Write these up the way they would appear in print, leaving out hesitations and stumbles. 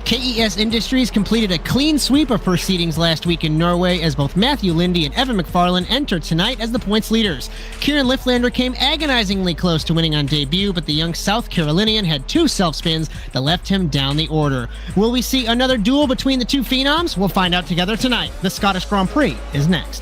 KES Industries completed a clean sweep of proceedings last week in Norway as both Matthew Lindy and Evan McFarlane entered tonight as the points leaders. Kieran Lifflander came agonizingly close to winning on debut, but the young South Carolinian had two self-spins that left him down the order. Will we see another duel between the two phenoms? We'll find out together tonight. The Scottish Grand Prix is next.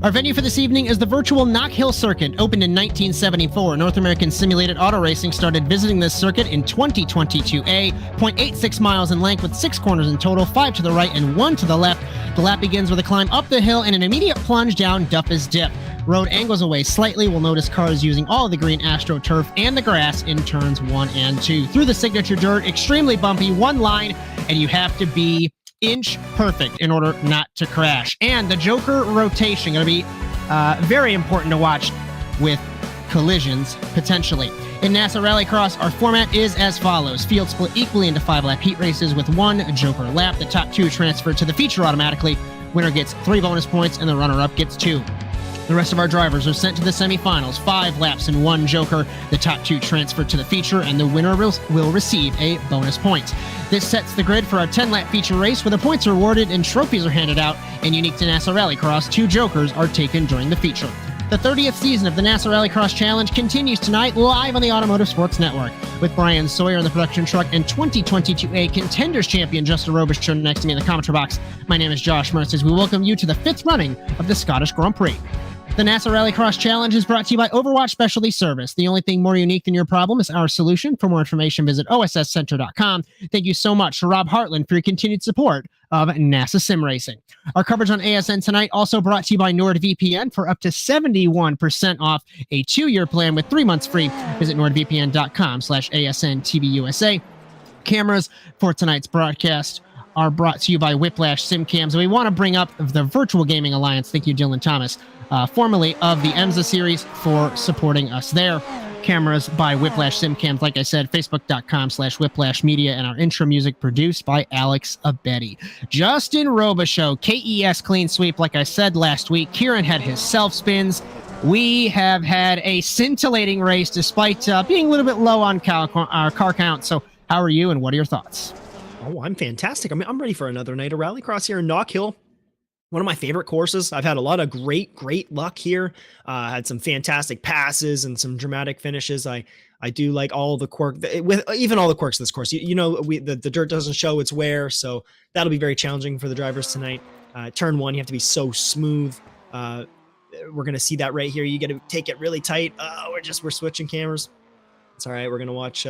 Our venue for this evening is the virtual Knockhill circuit, opened in 1974. North American Simulated Auto Racing started visiting this circuit in 2022A, 0.86 miles in length with 6 corners in total, 5 to the right and 1 to the left. The lap begins with a climb up the hill and an immediate plunge down Duffus Dip. Road angles away slightly. We'll notice cars using all of the green AstroTurf and the grass in turns 1 and 2. Through the signature dirt, extremely bumpy, one line, and you have to be inch perfect in order not to crash. And the Joker rotation going to be very important to watch with collisions potentially. In NASA Rallycross, our format is as follows. Field split equally into 5-lap heat races with 1 Joker lap. The top 2 transfer to the feature automatically. Winner gets 3 bonus points and the runner-up gets 2. The rest of our drivers are sent to the semifinals, 5 laps and 1 Joker. The top 2 transfer to the feature, and the winner will receive a bonus point. This sets the grid for our 10-lap feature race, where the points are awarded and trophies are handed out, and unique to NASA Rallycross, 2 Jokers are taken during the feature. The 30th season of the NASA Rallycross Challenge continues tonight live on the Automotive Sports Network. With Bryan, Sawyer in the production truck and 2022A Contenders Champion Justin Robichaud next to me in the commentary box. My name is Josh Mertz as we welcome you to the 5th running of the Scottish Grand Prix. The NASA Rallycross Challenge is brought to you by Overwatch Specialty Service. The only thing more unique than your problem is our solution. For more information, visit osscenter.com. Thank you so much to Rob Hartland for your continued support of NASA Sim Racing. Our coverage on ASN tonight also brought to you by NordVPN for up to 71% off a 2-year plan with 3 months free. Visit nordvpn.com/ASNTVUSA. Cameras for tonight's broadcast are brought to you by Whiplash SimCams. And we want to bring up the Virtual Gaming Alliance. Thank you, Dylan Thomas, formerly of the EMSA series, for supporting us there. Cameras by Whiplash SimCams, like I said, facebook.com/Whiplash Media, and our intro music produced by Alex Abedi. Justin Robichaud, KES clean sweep, like I said last week. Kieran had his self-spins. We have had a scintillating race despite being a little bit low on our car count. So how are you, and what are your thoughts? Oh, I'm fantastic. I'm ready for another night of Rallycross here in Knockhill. One of my favorite courses. I've had a lot of great luck here. Had some fantastic passes and some dramatic finishes. I do like all the even all the quirks of this course. You know, the dirt doesn't show its wear, so that'll be very challenging for the drivers tonight. Turn 1, you have to be so smooth. We're gonna see that right here. You got to take it really tight. We're switching cameras. It's all right. We're gonna watch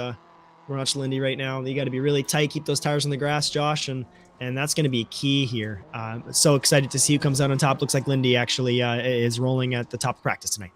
Lindy right now. You got to be really tight. Keep those tires in the grass, Josh, and that's going to be key here. So excited to see who comes out on top. Looks like Lindy actually is rolling at the top of practice tonight.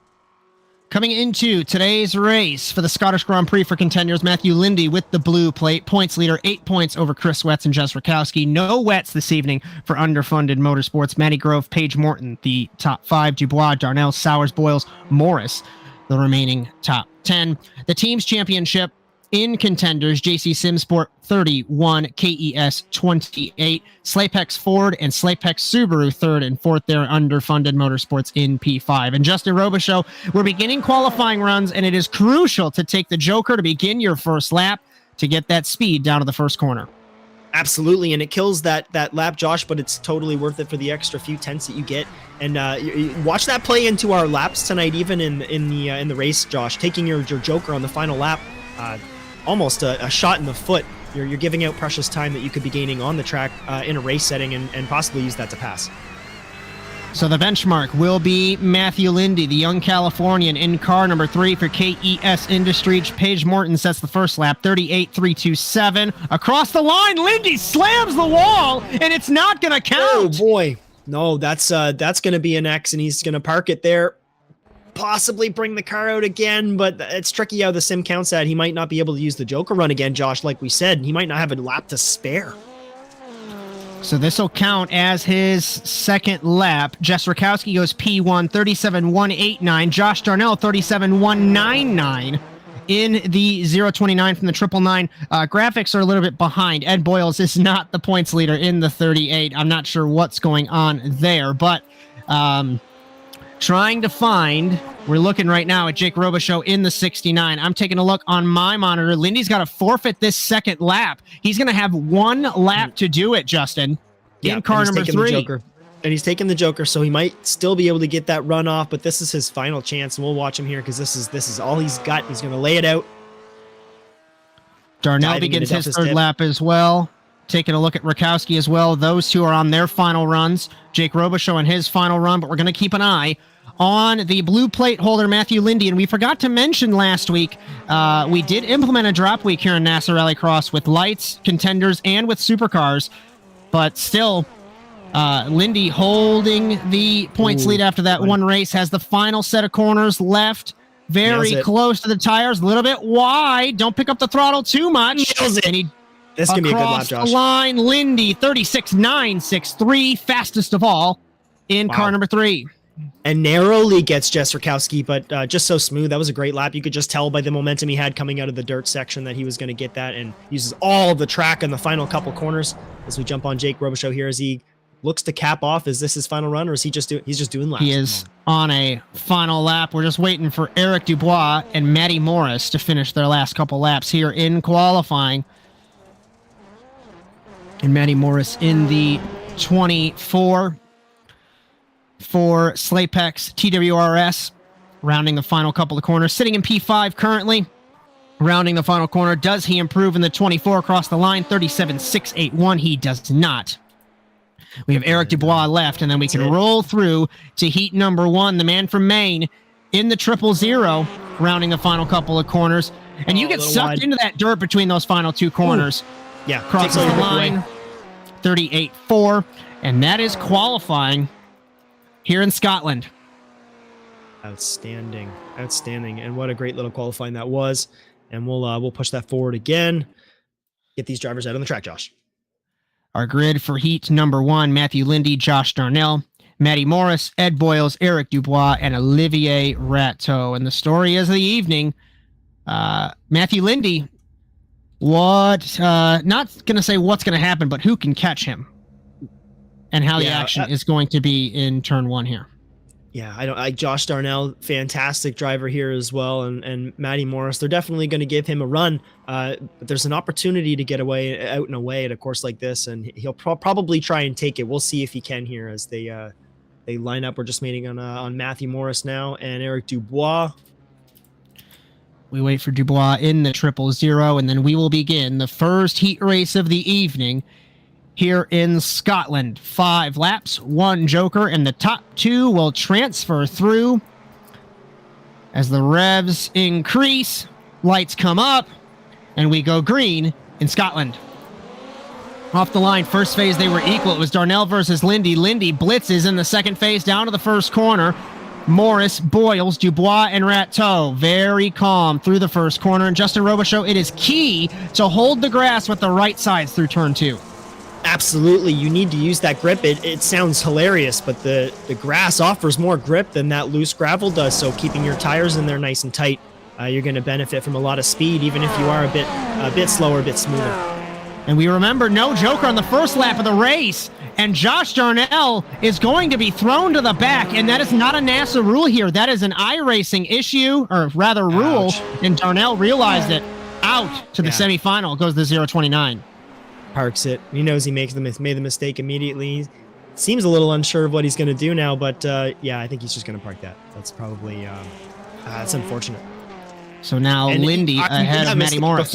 Coming into today's race for the Scottish Grand Prix for contenders, Matthew Lindy with the blue plate, points leader, 8 points over Chris Wetz and Jess Rakowski. No wets this evening for underfunded motorsports. Matty Grove, Paige Morton, the top 5. Dubois, Darnell, Sowers, Boyles, Morris, the remaining top 10. The team's championship in contenders, JC Simsport 31, KES 28, Slapex Ford and Slapex Subaru 3rd and 4th there, underfunded motorsports in P5. And Justin Robichaud, we're beginning qualifying runs, and it is crucial to take the Joker to begin your first lap to get that speed down to the first corner. Absolutely, and it kills that lap, Josh, but it's totally worth it for the extra few tenths that you get. And you watch that play into our laps tonight, even in the race, Josh. Taking your Joker on the final lap, almost a shot in the foot. You're giving out precious time that you could be gaining on the track in a race setting and possibly use that to pass. So the benchmark will be Matthew Lindy, the young Californian, in car number 3 for KES Industries. Paige Morton sets the first lap, 38.327. Across the line, Lindy slams the wall, and it's not going to count. Oh, boy. No, that's going to be an X, and he's going to park it there. possibly bring the car out again, but it's tricky how the sim counts that. He might not be able to use the Joker run again, Josh, like we said. He might not have a lap to spare. So this will count as his second lap. Jess Rakowski goes P1, 37.189. Josh Darnell, 37.199. In the 029 from the 999. Graphics are a little bit behind. Ed Boyles is not the points leader in the 38. I'm not sure what's going on there, but trying to find, we're looking right now at Jake Robichaud in the 69. I'm taking a look on my monitor. Lindy's got to forfeit this second lap. He's going to have one lap to do it, Justin, in car number 3. And he's taking the Joker, so he might still be able to get that run off, but this is his final chance, and we'll watch him here because this is all he's got. He's going to lay it out. Darnell begins his third lap as well. Taking a look at Rakowski as well. Those two are on their final runs. Jake Robichaud on his final run, but we're going to keep an eye on the blue plate holder, Matthew Lindy. And we forgot to mention last week, we did implement a drop week here in NASA Rallycross with lights, contenders, and with supercars, but still... Lindy holding the points lead after that one race, has the final set of corners left. Very close to the tires, a little bit wide. Don't pick up the throttle too much. And this can be a good lap, Josh. The line, Lindy, 36.963, fastest of all in car number 3. And narrowly gets Jess Rakowski, but just so smooth. That was a great lap. You could just tell by the momentum he had coming out of the dirt section that he was going to get that, and uses all of the track in the final couple corners. As we jump on Jake Robichaud here, as he looks to cap off. Is this his final run, or is he just doing laps? He is on a final lap. We're just waiting for Eric Dubois and Matty Morris to finish their last couple laps here in qualifying. And Matty Morris in the 24 for Slapex TWRS, rounding the final couple of corners, sitting in P5 currently. Rounding the final corner. Does he improve in the 24 across the line? 37.681. He does not. We have Eric Dubois left, and then we can roll through to heat number 1, the man from Maine, in the 000, rounding the final couple of corners. And you get sucked into that dirt between those final two corners. Ooh. Yeah, crosses the line, 38.4, and that is qualifying here in Scotland. Outstanding, and what a great little qualifying that was. And we'll push that forward again. Get these drivers out on the track, Josh. Our grid for heat number 1, Matthew Lindy, Josh Darnell, Matty Morris, Ed Boyles, Eric Dubois, and Olivier Rateau. And the story of the evening, Matthew Lindy, not going to say what's going to happen, but who can catch him and how the action is going to be in turn 1 here. Yeah, Josh Darnell, fantastic driver here as well, and Matty Morris, they're definitely going to give him a run, but there's an opportunity to get out and away at a course like this, and he'll probably try and take it. We'll see if he can here as they line up. We're just waiting on Matthew Morris now and Eric Dubois. We wait for Dubois in the 000, and then we will begin the first heat race of the evening here in Scotland. 5 laps, 1 joker, and the top 2 will transfer through as the revs increase, lights come up, and we go green in Scotland. Off the line, first phase they were equal. It was Darnell versus Lindy. Lindy blitzes in the second phase down to the first corner. Morris, Boyles, Dubois, and Rateau very calm through the first corner. And Justin Robichaud, it is key to hold the grass with the right sides through turn 2. Absolutely, you need to use that grip. It sounds hilarious, but the grass offers more grip than that loose gravel does, so keeping your tires in there nice and tight, you're going to benefit from a lot of speed, even if you are a bit slower, a bit smoother. And we remember no joker on the first lap of the race, and Josh Darnell is going to be thrown to the back, and that is not a NASA rule here. That is an iRacing issue, or rather rule, and Darnell realized it. Out to the semifinal goes the 029. Parks it. He knows he made the mistake immediately. He seems a little unsure of what he's going to do now, but yeah, I think he's just going to park that. That's probably that's unfortunate. So now Lindy ahead of Matty Morris.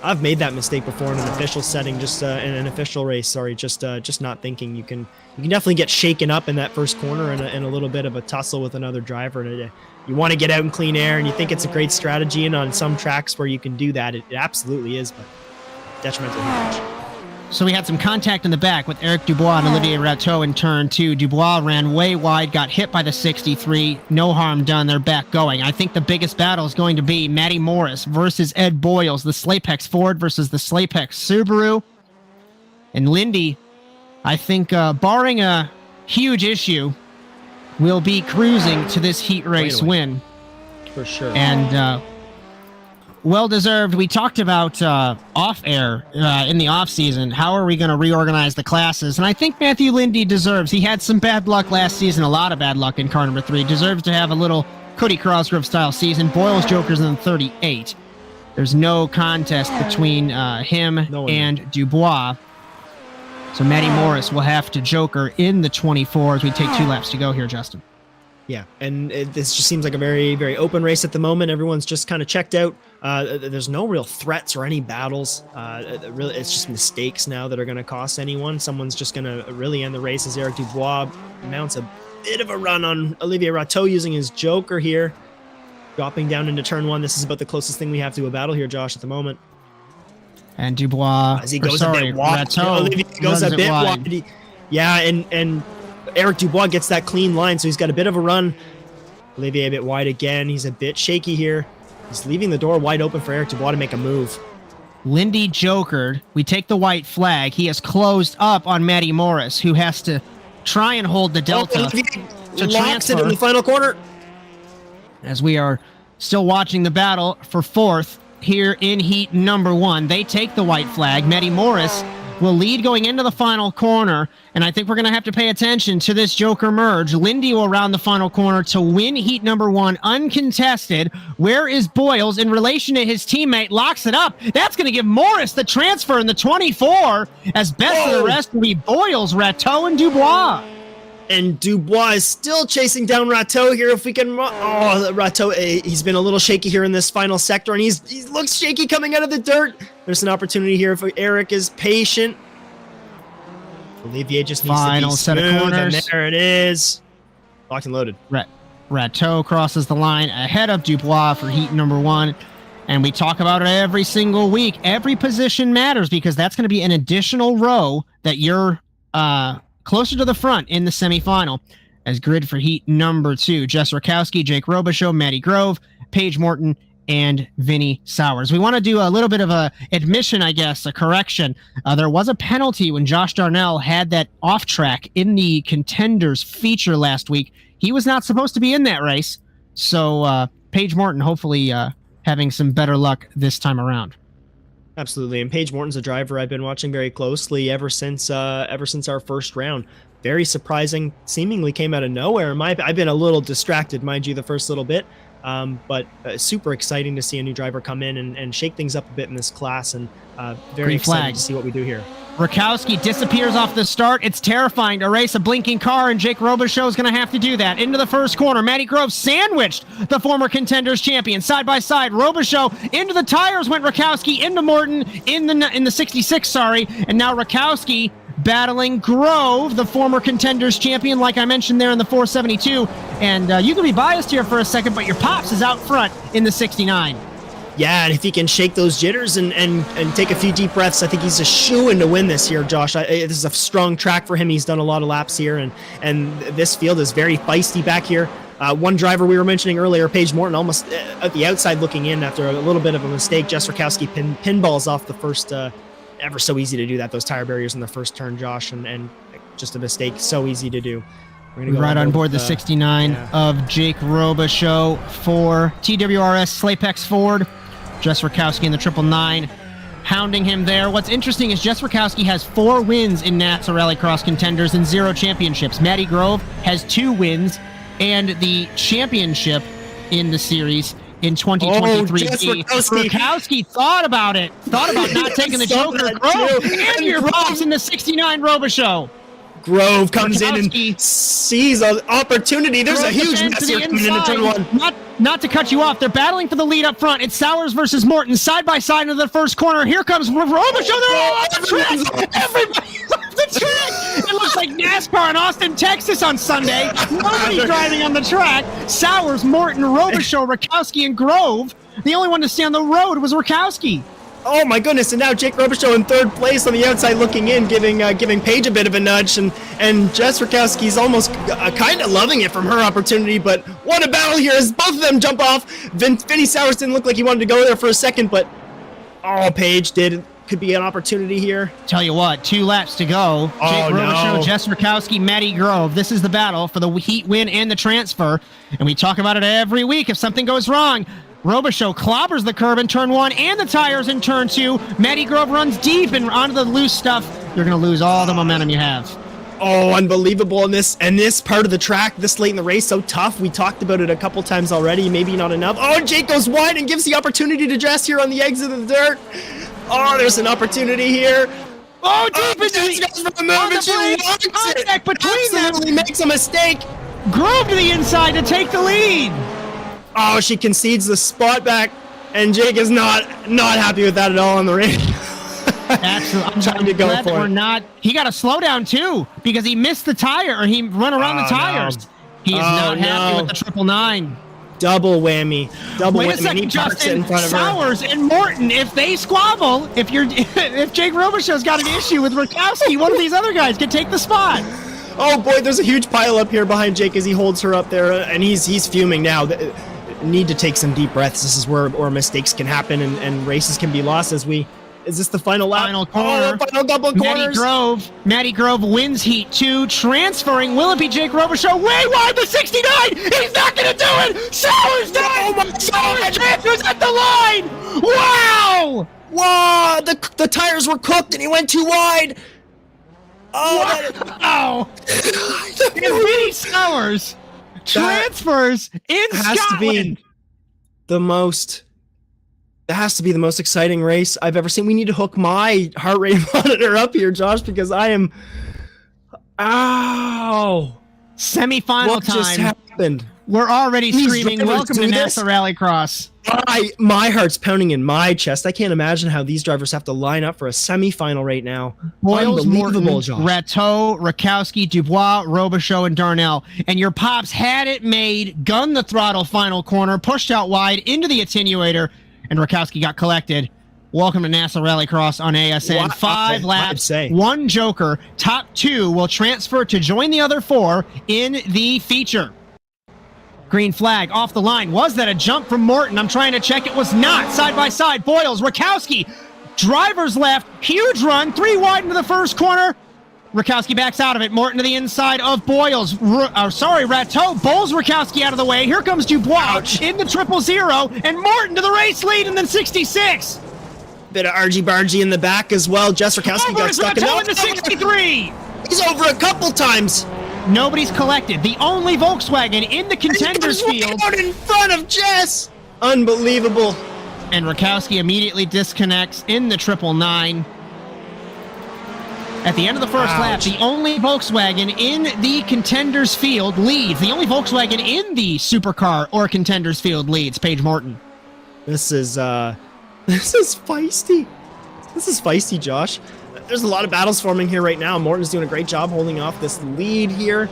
I've made that mistake before in an official setting, just in an official race. Sorry, just not thinking. You can definitely get shaken up in that first corner and a little bit of a tussle with another driver. And you want to get out in clean air, and you think it's a great strategy. And on some tracks where you can do that, it absolutely is, but detrimental. So we had some contact in the back with Eric Dubois and Olivier Rateau in turn 2. Dubois ran way wide, got hit by the 63. No harm done. They're back going. I think the biggest battle is going to be Matty Morris versus Ed Boyles, the Slapex Ford versus the Slapex Subaru. And Lindy, I think, barring a huge issue, will be cruising to this heat race win. For sure. And well-deserved. We talked about off-air in the off-season. How are we going to reorganize the classes? And I think Matthew Lindy deserves. He had some bad luck last season, a lot of bad luck in car number 3. Deserves to have a little Cody Crossgrove-style season. Boyles Jokers in the 38. There's no contest between him and Dubois. So Matty Morris will have to Joker in the 24 as we take 2 laps to go here, Justin. Yeah, and this just seems like a very, very open race at the moment. Everyone's just kind of checked out. There's no real threats or any battles. Really, it's just mistakes now that are going to cost anyone. Someone's just going to really end the race as Eric Dubois mounts a bit of a run on Olivier Rateau using his Joker here. Dropping down into turn 1. This is about the closest thing we have to a battle here, Josh, at the moment. And Dubois, as he goes a bit wide. Olivier goes a bit wide. Yeah, and Eric Dubois gets that clean line, so he's got a bit of a run. Olivier a bit wide again. He's a bit shaky here. He's leaving the door wide open for Eric Dubois to make a move. Lindy jokered. We take the white flag. He has closed up on Matty Morris, who has to try and hold the delta to transfer it in the final corner. As we are still watching the battle for 4th here in heat number 1. They take the white flag. Matty Morris will lead going into the final corner, and I think we're going to have to pay attention to this Joker merge. Lindy will round the final corner to win heat number 1 uncontested. Where is Boyles in relation to his teammate? Locks it up. That's going to give Morris the transfer in the 24, as best of the rest will be Boyles, Rateau, and Dubois. And Dubois is still chasing down Rateau here. If we can... Oh, Rateau, he's been a little shaky here in this final sector, and he looks shaky coming out of the dirt. There's an opportunity here if Eric is patient. Olivier just needs final to be set smooth, of corners. And there it is. Locked and loaded. Rateau crosses the line ahead of Dubois for heat number 1. And we talk about it every single week. Every position matters because that's going to be an additional row that you're... closer to the front in the semifinal. As grid for heat number 2, Jess Rakowski, Jake Robichaud, Matty Grove, Paige Morton, and Vinny Sowers. We want to do a little bit of a admission, I guess, a correction. There was a penalty when Josh Darnell had that off track in the contenders feature last week. He was not supposed to be in that race. So Paige Morton hopefully having some better luck this time around. Absolutely, and Paige Morton's a driver I've been watching very closely ever since our first round. Very surprising, seemingly came out of nowhere. I've been a little distracted, mind you, the first little bit, but super exciting to see a new driver come in and shake things up a bit in this class, and very excited to see what we do here. Rakowski disappears off the start. It's terrifying to race a blinking car, and Jake Robichaud is going to have to do that. Into the first corner, Matty Grove sandwiched the former contenders champion. Side by side, Robichaud into the tires went Rakowski, into Morton in the 66, and now Rakowski battling Grove, the former contenders champion, like I mentioned there in the 472. And you can be biased here for a second, but your Pops is out front in the 69. Yeah, and if he can shake those jitters and take a few deep breaths, I think he's a shoo-in to win this here, Josh. This is a strong track for him. He's done a lot of laps here, and this field is very feisty back here. One driver we were mentioning earlier, Paige Morton, almost at the outside looking in after a little bit of a mistake. Jess Rakowski pinballs off the first, ever so easy to do that, those tire barriers in the first turn, Josh, and just a mistake, so easy to do. We're going to go right on board the 69 of Jake Robichaud for TWRS Slapex Ford. Jess Rakowski in the 999, hounding him there. What's interesting is Jess Rakowski has 4 wins in NASA Rallycross contenders and 0 championships. Matty Grove has 2 wins and the championship in the series in 2023. Rakowski thought about not taking the Joker. Grove and your Pops in the 69 Robichaud. Grove comes in and sees an opportunity. There's a huge mess here coming into turn 1. Not to cut you off, they're battling for the lead up front. It's Sowers versus Morton, side by side into the first corner. Here comes Robichaud. They're all off the track. Everybody's off the track. It looks like NASCAR in Austin, Texas on Sunday. Nobody's driving on the track. Sowers, Morton, Robichaud, Rakowski, and Grove. The only one to stay on the road was Rakowski. Oh my goodness! And now Jake Robichaud in third place on the outside looking in, giving Paige a bit of a nudge, and Jess Rakowski's almost kind of loving it from her opportunity. But what a battle here as both of them jump off. Vinny Sowers didn't look like he wanted to go there for a second, but Paige did. Could be an opportunity here. Tell you what, 2 laps to go. Jake Robichaud, Jess Rakowski, Maddie Grove. This is the battle for the heat win and the transfer. And we talk about it every week if something goes wrong. Robichaud clobbers the curb in turn 1 and the tires in turn 2. Maddie Grove runs deep and onto the loose stuff. You're going to lose all the momentum you have. Oh, unbelievable. And this part of the track, this late in the race, so tough. We talked about it a couple times already, maybe not enough. Oh, Jake goes wide and gives the opportunity to Jess here on the exit of the dirt. Oh, there's an opportunity here. Oh, deep into the move, and she contact between them. Absolutely makes a mistake. Grove to the inside to take the lead. Oh, she concedes the spot back, and Jake is not happy with that at all on the race. Absolutely. I'm trying to go glad for that it. we're not. He got a slowdown too because he missed the tire, or he run around the tires. No. He is not happy with the 999. Double whammy. Wait a second, Justin. Sowers and Morton, if they squabble, if Jake Robichaux's got an issue with Rakowski, one of these other guys can take the spot. Oh boy, there's a huge pile up here behind Jake as he holds her up there, and he's fuming now. Need to take some deep breaths. This is where mistakes can happen and races can be lost as we. Is this the final lap? Final corner. Final couple of corners. Maddie Grove wins heat 2, transferring. Will it be Jake Robichaud? Way wide the 69! He's not going to do it! Sowers does! Oh my God! Transfers at the line! Wow! Wow! The tires were cooked and he went too wide! Oh! Vinny Sowers transfers in Scotland! That has to be the most exciting race I've ever seen. We need to hook my heart rate monitor up here, Josh, because I am... Ow! Semi-final what time. What just happened? We're already screaming, welcome to NASA Rallycross. My heart's pounding in my chest. I can't imagine how these drivers have to line up for a semi-final right now. Boyles, Morton, Josh. Rateau, Rakowski, Dubois, Robichaud, and Darnell. And your Pops had it made, gunned the throttle final corner, pushed out wide into the attenuator, and Rakowski got collected. Welcome to NASA Rallycross on ASN. 5 laps, 1 joker. Top 2 will transfer to join the other 4 in the feature. Green flag off the line. Was that a jump from Morton? I'm trying to check. It was not. Side by side. Boyles, Rakowski, driver's left. Huge run. 3 wide into the first corner. Rakowski backs out of it. Morton to the inside of Boyles. Rateau bowls Rakowski out of the way. Here comes Dubois in the 000, and Morton to the race lead, and then 66. Bit of argy-bargy in the back as well. Jess Rakowski got stuck in the 63. He's over a couple times. Nobody's collected. The only Volkswagen in the contenders field. Out in front of Jess. Unbelievable. And Rakowski immediately disconnects in the 999. At the end of the first lap, the only Volkswagen in the contenders field leads. The only Volkswagen in the supercar or contenders field leads. Paige Morton. This is feisty. This is feisty, Josh. There's a lot of battles forming here right now. Morton's doing a great job holding off this lead here.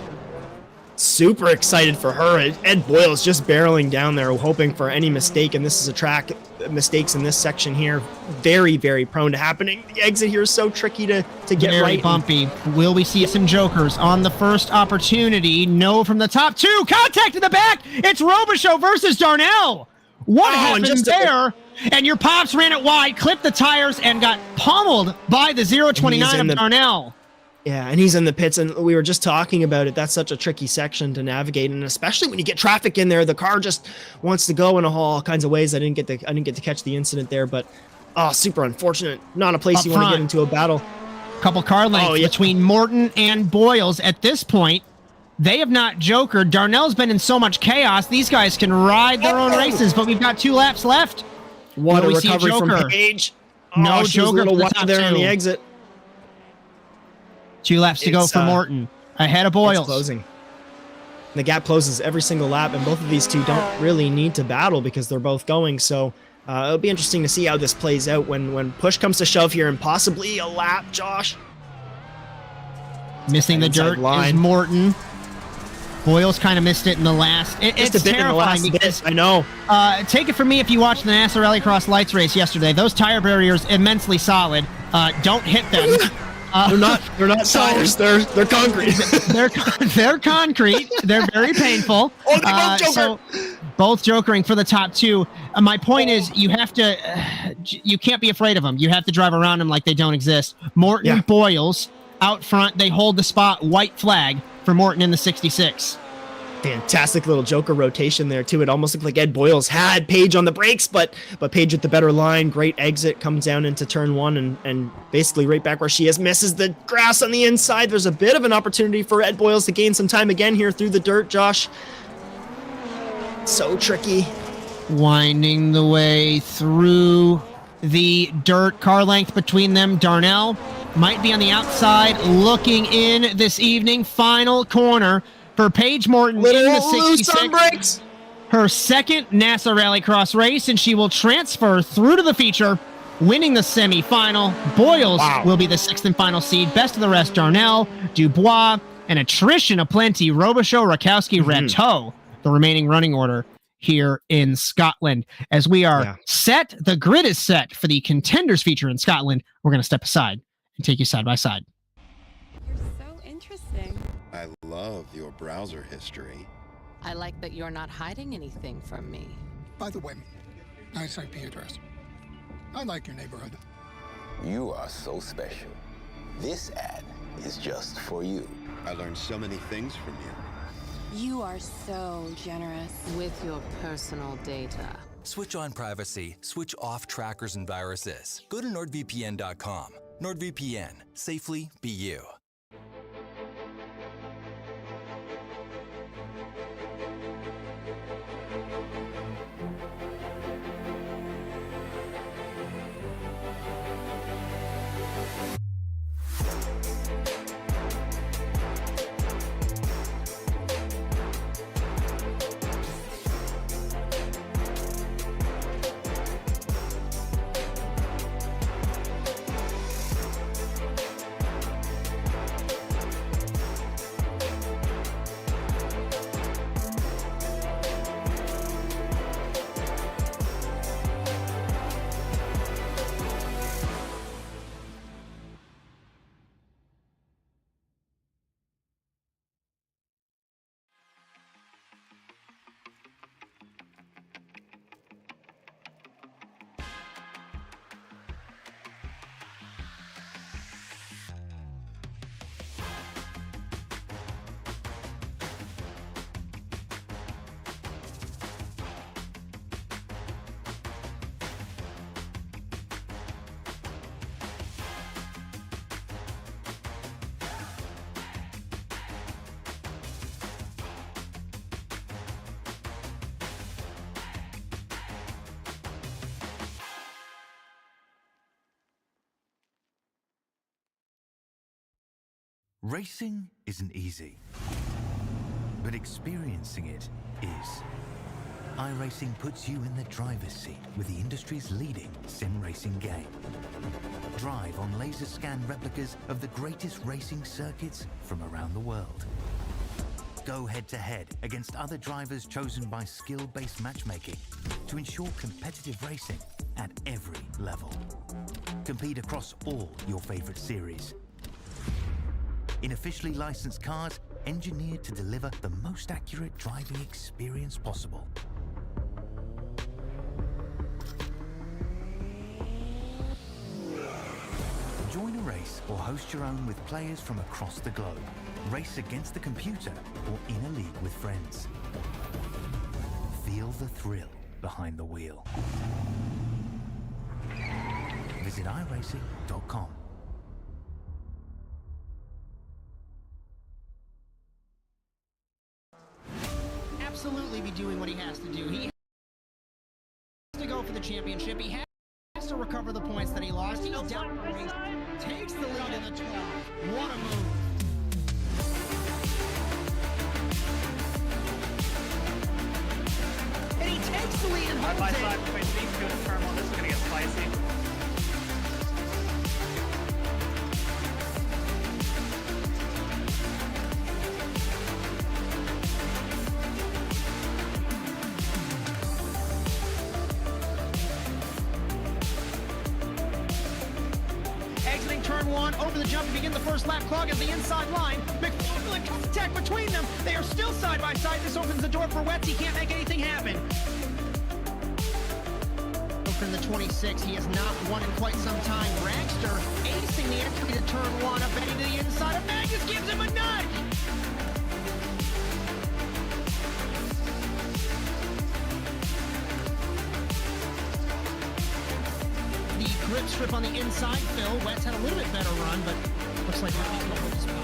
Super excited for her. Ed Boyle's just barreling down there, hoping for any mistake, and this is a track. Mistakes in this section here, very, very prone to happening. The exit here is so tricky to get very right. Bumpy. Will we see some jokers on the first opportunity? No from the top 2. Contact in the back. It's Robichaud versus Darnell. What happened there? And your Pops ran it wide, clipped the tires, and got pummeled by the 029 of Darnell. Yeah, and he's in the pits, and we were just talking about it. That's such a tricky section to navigate, and especially when you get traffic in there, the car just wants to go in all kinds of ways. I didn't get to catch the incident there, but super unfortunate. Not a place you want to get into a battle. Couple car lengths between Morton and Boyles at this point. They have not jokered. Darnell's been in so much chaos. These guys can ride their own races, but we've got 2 laps left. What a recovery from Paige. No joker a little wide there on the exit. 2 laps to go for Morton. Ahead of Boyles. It's closing. The gap closes every single lap, and both of these two don't really need to battle because they're both going. So it'll be interesting to see how this plays out when push comes to shove here and possibly a lap, Josh. Missing the dirt is Morton. Boyles kind of missed it in the last. It's terrifying because I know. Take it from me if you watched the NASA Rallycross Lights race yesterday. Those tire barriers immensely solid. Don't hit them. They're not tires. They're concrete. they're concrete. They're very painful. Oh, they both joker. So both jokering for the top two. My point is, you can't be afraid of them. You have to drive around them like they don't exist. Morton, Boyles out front. They hold the spot. White flag for Morton in the 66. Fantastic little joker rotation there too. It almost looked like Ed Boyles had Page on the brakes, but Page with the better line. Great exit, comes down into turn one and basically right back where she is, misses the grass on the inside. There's a bit of an opportunity for Ed Boyles to gain some time again here through the dirt, Josh. So tricky. Winding the way through the dirt, car length between them. Darnell might be on the outside looking in this evening. Final corner for Paige Morton in the 66. Her second NASA Rallycross race, and she will transfer through to the feature, winning the semifinal. Boyles will be the sixth and final seed. Best of the rest, Darnell, Dubois, and attrition aplenty, Robichaud, Rakowski, Rateau, the remaining running order here in Scotland. As we are set, the grid is set for the contenders feature in Scotland. We're going to step aside and take you side by side. You're so interesting. I love your browser history. I like that you're not hiding anything from me. By the way, nice IP address. I like your neighborhood. You are so special. This ad is just for you. I learned so many things from you. You are so generous with your personal data. Switch on privacy, switch off trackers and viruses. Go to nordvpn.com. NordVPN. Safely be you. Racing isn't easy, but experiencing it is. iRacing puts you in the driver's seat with the industry's leading sim racing game. Drive on laser scan replicas of the greatest racing circuits from around the world. Go head-to-head against other drivers chosen by skill-based matchmaking to ensure competitive racing at every level. Compete across all your favorite series. In officially licensed cars, engineered to deliver the most accurate driving experience possible. Join a race or host your own with players from across the globe. Race against the computer or in a league with friends. Feel the thrill behind the wheel. Visit iRacing.com. Absolutely be doing what he has to do. He has to go for the championship. He has to recover the points that he lost. He's down the race, takes the lead in the 12. What a move. And he takes the lead and holds it. Side between these two and turn one. This is going to get spicy. turn one, over the jump to begin the first lap, clog at the inside line. McFarland contact between them. They are still side by side. This opens the door for Wetz. He can't make anything happen. From the 26, he has not won in quite some time. Ragster acing the entry to turn one, up Betty to the inside of Magnus, gives him a nudge. The grip strip on the inside, Phil. Wetz had a little bit better run, but looks like Rocky's going to hold the spot.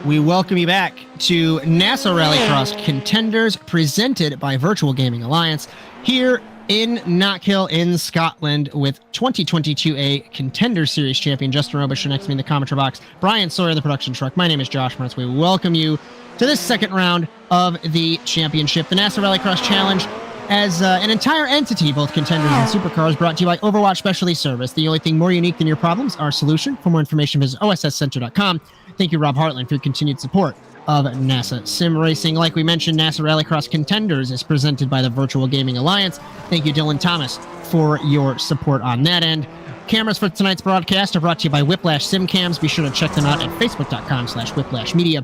We welcome you back to NASA Rallycross Contenders, presented by Virtual Gaming Alliance, here in Knockhill in Scotland, with 2022A Contender Series champion Justin Robichaud next to me in the commentary box, Bryan Sawyer, the production truck. My name is Josh Mertz. We welcome you to this second round of the championship, the NASA Rallycross Challenge. As an entire entity, both contenders and supercars, brought to you by Overwatch Specialty Service. The only thing more unique than your problems, our solution. For more information, visit osscenter.com. Thank you, Rob Hartland, for your continued support of NASA Sim Racing. Like we mentioned, NASA Rallycross Contenders is presented by the Virtual Gaming Alliance. Thank you, Dylan Thomas, for your support on that end. Cameras for tonight's broadcast are brought to you by Whiplash Sim Cams. Be sure to check them out at facebook.com/whiplashmedia.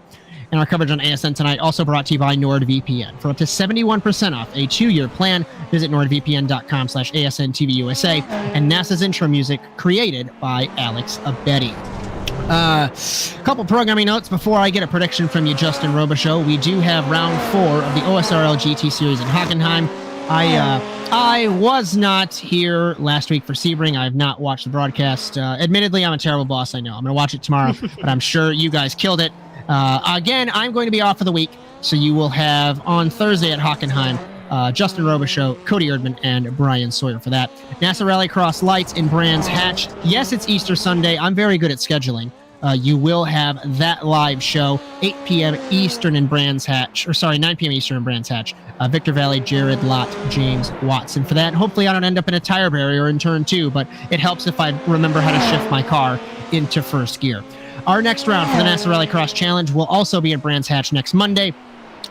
And our coverage on ASN tonight also brought to you by NordVPN. For up to 71% off a 2-year plan, visit nordvpn.com/ASNTVUSA. And NASA's intro music created by Alex Abedi. Couple programming notes before I get a prediction from you, Justin Robichaud. We do have round 4 of the OSRL GT Series in Hockenheim. I was not here last week for Sebring. I have not watched the broadcast. Admittedly, I'm a terrible boss, I know. I'm going to watch it tomorrow, but I'm sure you guys killed it. Again, I'm going to be off for the week, so you will have on Thursday at Hockenheim, Justin Robichaud, Cody Erdmann, and Bryan Sawyer for that. NASA Rallycross Lights in Brands Hatch. Yes, it's Easter Sunday. I'm very good at scheduling. You will have that live show, 8 p.m. Eastern in Brands Hatch, or sorry, 9 p.m. Eastern in Brands Hatch. Victor Valley, Jared Lott, James Watson for that. Hopefully I don't end up in a tire barrier in turn 2, but it helps if I remember how to shift my car into first gear. Our next round for the NASA Rallycross Challenge will also be in Brands Hatch next Monday.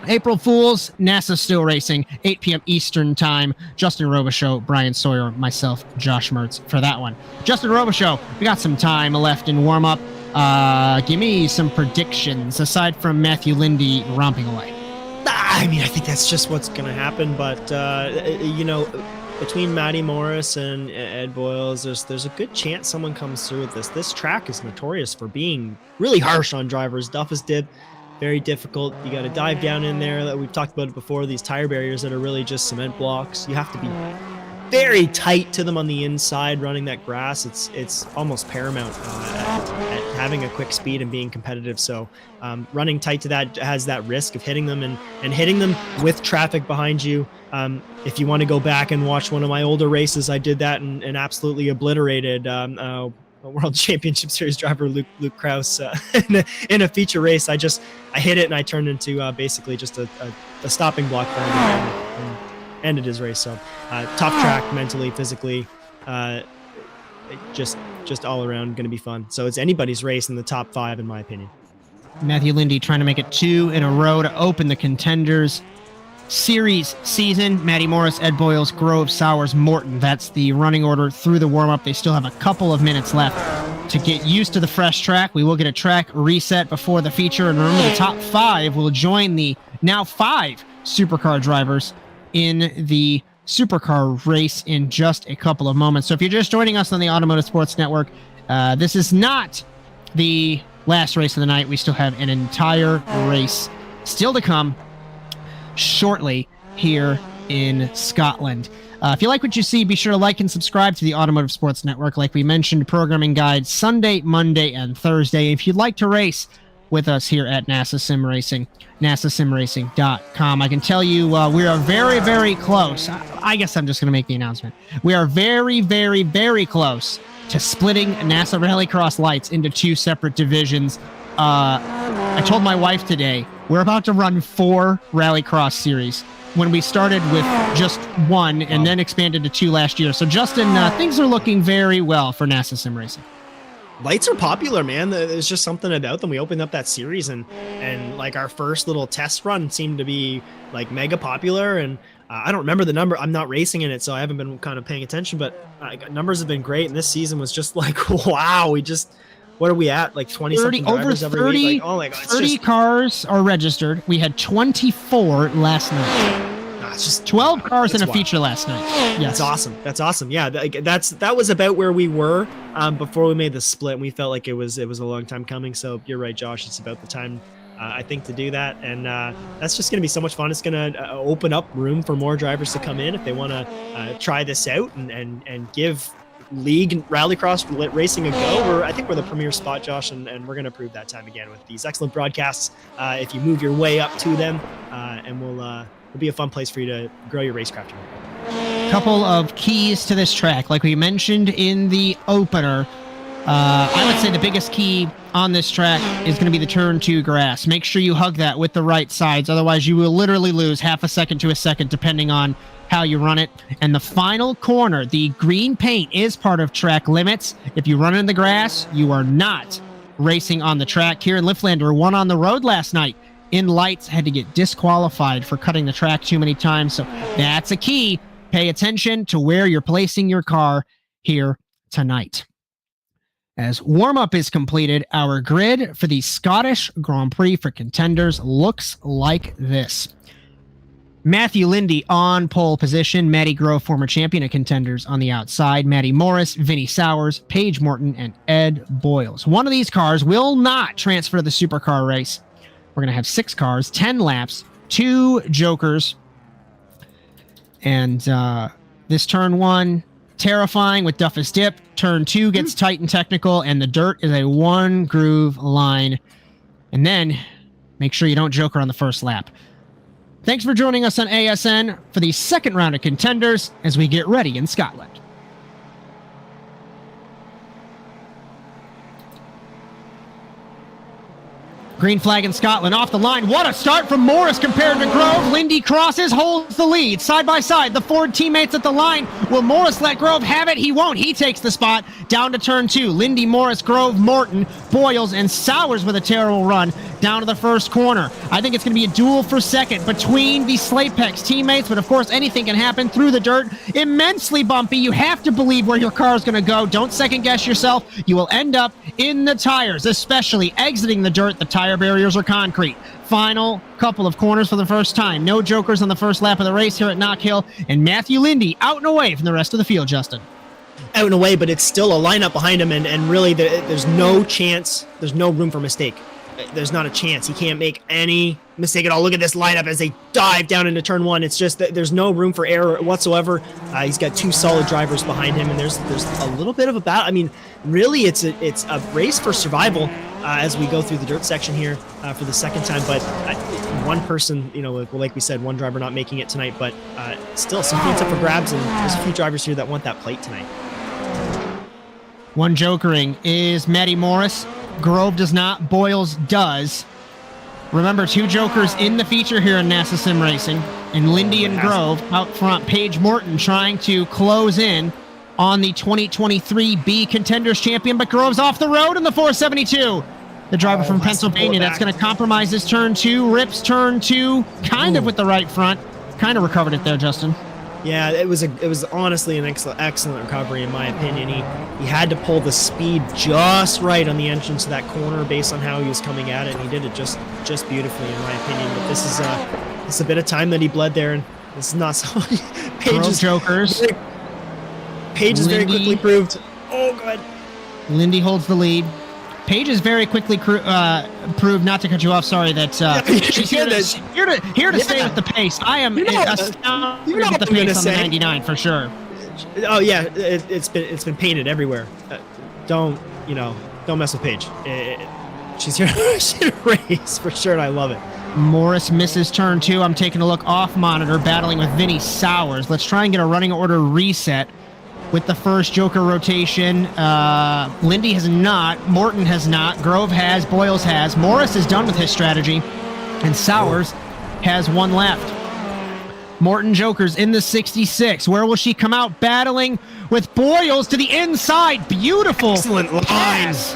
April Fools, NASA still racing, 8 p.m. Eastern time. Justin Robichaud, Bryan Sawyer, myself, Josh Mertz for that one. Justin Robichaud, we got some time left in warm-up. Give me some predictions, aside from Matthew Lindy romping away. I mean, I think that's just what's going to happen, but, you know, between Matty Morris and Ed Boyles, there's a good chance someone comes through with this. This track is notorious for being really harsh on drivers. Duffus dip, very difficult. You got to dive down in there. We've talked about it before, these tire barriers that are really just cement blocks. You have to be very tight to them on the inside running that grass. It's almost paramount at having a quick speed and being competitive. So running tight to that has that risk of hitting them and hitting them with traffic behind you. If you want to go back and watch one of my older races, I did that and absolutely obliterated a World Championship Series driver Luke Krause in a feature race. I hit it and I turned into basically just a stopping block for him and ended his race. So tough track mentally, physically, just all around going to be fun. So it's anybody's race in the top 5 in my opinion. Matthew Lindy trying to make it 2 in a row to open the Contenders Series season. Matty Morris, Ed Boyles, Grove, Sowers, Morton. That's the running order through the warm-up. They still have a couple of minutes left to get used to the fresh track. We will get a track reset before the feature. And remember, the top 5 will join the now 5 supercar drivers in the supercar race in just a couple of moments. So if you're just joining us on the Automotive Sports Network, this is not the last race of the night. We still have an entire race still to come shortly here in Scotland. If you like what you see, be sure to like and subscribe to the Automotive Sports Network. Like we mentioned, programming guides Sunday, Monday, and Thursday. If you'd like to race with us here at NASA Sim Racing, nasasimracing.com. I can tell you we are very, very close. I guess I'm just going to make the announcement. We are very, very, very close to splitting NASA Rallycross Lights into 2 separate divisions. I told my wife today, we're about to run 4 Rallycross series when we started with just 1 and then expanded to 2 last year. So, Justin, things are looking very well for NASA Sim Racing. lights are popular, man. There's just something about them. We opened up that series and like our first little test run seemed to be like mega popular. And I don't remember the number. I'm not racing in it, so I haven't been kind of paying attention, but numbers have been great. And this season was just like, wow, what are we at? Like 20 something drivers every week? Like, oh my God, 30 cars are registered. We had 24 last night. It's just 12 cars in a feature last night. Yes. That's awesome. Yeah, that was about where we were before we made the split. And we felt like it was a long time coming. So you're right, Josh. It's about the time, I think, to do that. And that's just going to be so much fun. It's going to open up room for more drivers to come in if they want to try this out and give League Rallycross racing a go. I think we're the premier spot, Josh, and we're going to prove that time again with these excellent broadcasts. If you move your way up to them, and it'll be a fun place for you to grow your racecraft. Couple of keys to this track. Like we mentioned in the opener, I would say the biggest key on this track is going to be the turn 2 grass. Make sure you hug that with the right sides. Otherwise, you will literally lose half a second to a second, depending on how you run it. And the final corner, the green paint is part of track limits. If you run in the grass, you are not racing on the track. Kieran Lifflander won on the road last night in lights, had to get disqualified for cutting the track too many times. So that's a key. Pay attention to where you're placing your car here tonight. As warm-up is completed, our grid for the Scottish Grand Prix for contenders looks like this. Matthew Lindy on pole position, Matty Grove, former champion of contenders, on the outside, Matty Morris, Vinnie Sowers, Paige Morton, and Ed Boyles. One of these cars will not transfer to the supercar race. We're going to have 6 cars, 10 laps, 2 jokers. And this turn 1, terrifying with Duffus Dip. Turn 2 gets tight and technical, and the dirt is a 1-groove line. And then make sure you don't joker on the first lap. Thanks for joining us on ASN for the second round of contenders as we get ready in Scotland. Green flag in Scotland, off the line. What a start from Morris compared to Grove. Lindy crosses, holds the lead. Side by side, the Ford teammates at the line. Will Morris let Grove have it? He won't. He takes the spot down to turn 2. Lindy, Morris, Grove, Morton, Boyles, and Sowers with a terrible run down to the first corner. I think it's going to be a duel for second between the Slapex teammates, but of course anything can happen through the dirt. Immensely bumpy. You have to believe where your car is going to go. Don't second guess yourself. You will end up in the tires, especially exiting the dirt. The tire barriers are concrete. Final couple of corners for the first time. No jokers on the first lap of the race here at Knockhill, and Matthew Lindy out and away from the rest of the field, Justin. Out and away, but it's still a lineup behind him, and really there's no chance, there's no room for mistake. There's not a chance. He can't make any mistake at all. Look at this lineup as they dive down into turn 1. It's just that there's no room for error whatsoever. He's got 2 solid drivers behind him, and there's a little bit of a battle. I mean, really, it's a race for survival as we go through the dirt section here for the second time. But one person, like we said, one driver not making it tonight, but still some points up for grabs, and there's a few drivers here that want that plate tonight. One jokering is Matty Morris. Grove does not. Boyles does. Remember, 2 jokers in the feature here in NASA Sim Racing. And Lindy and Grove out front. Paige Morton trying to close in on the 2023 B Contenders Champion, but Grove's off the road in the 472. The driver from Pennsylvania, that's going to compromise his turn 2. Rips turn 2, kind of with the right front. Kind of recovered it there, Justin. Yeah, it was honestly an excellent recovery in my opinion. He had to pull the speed just right on the entrance to that corner based on how he was coming at it, and he did it just beautifully in my opinion. But this is a bit of time that he bled there, and this is not so. Paige jokers. Paige is very quickly proved. Oh, good. Lindy holds the lead. Paige is very quickly proved, not to cut you off, sorry, that she's here to stay with the pace. I am astounded with the pace on the 99 for sure. Oh yeah, it's been painted everywhere. Don't mess with Paige. She's here to race for sure, and I love it. Morris misses turn 2. I'm taking a look off monitor, battling with Vinnie Sowers. Let's try and get a running order reset with the first joker rotation. Lindy has not, Morton has not, Grove has, Boyles has. Morris is done with his strategy, and Sowers has 1 left. Morton Jokers in the 66. Where will she come out? Battling with Boyles to the inside. Beautiful. Excellent pass.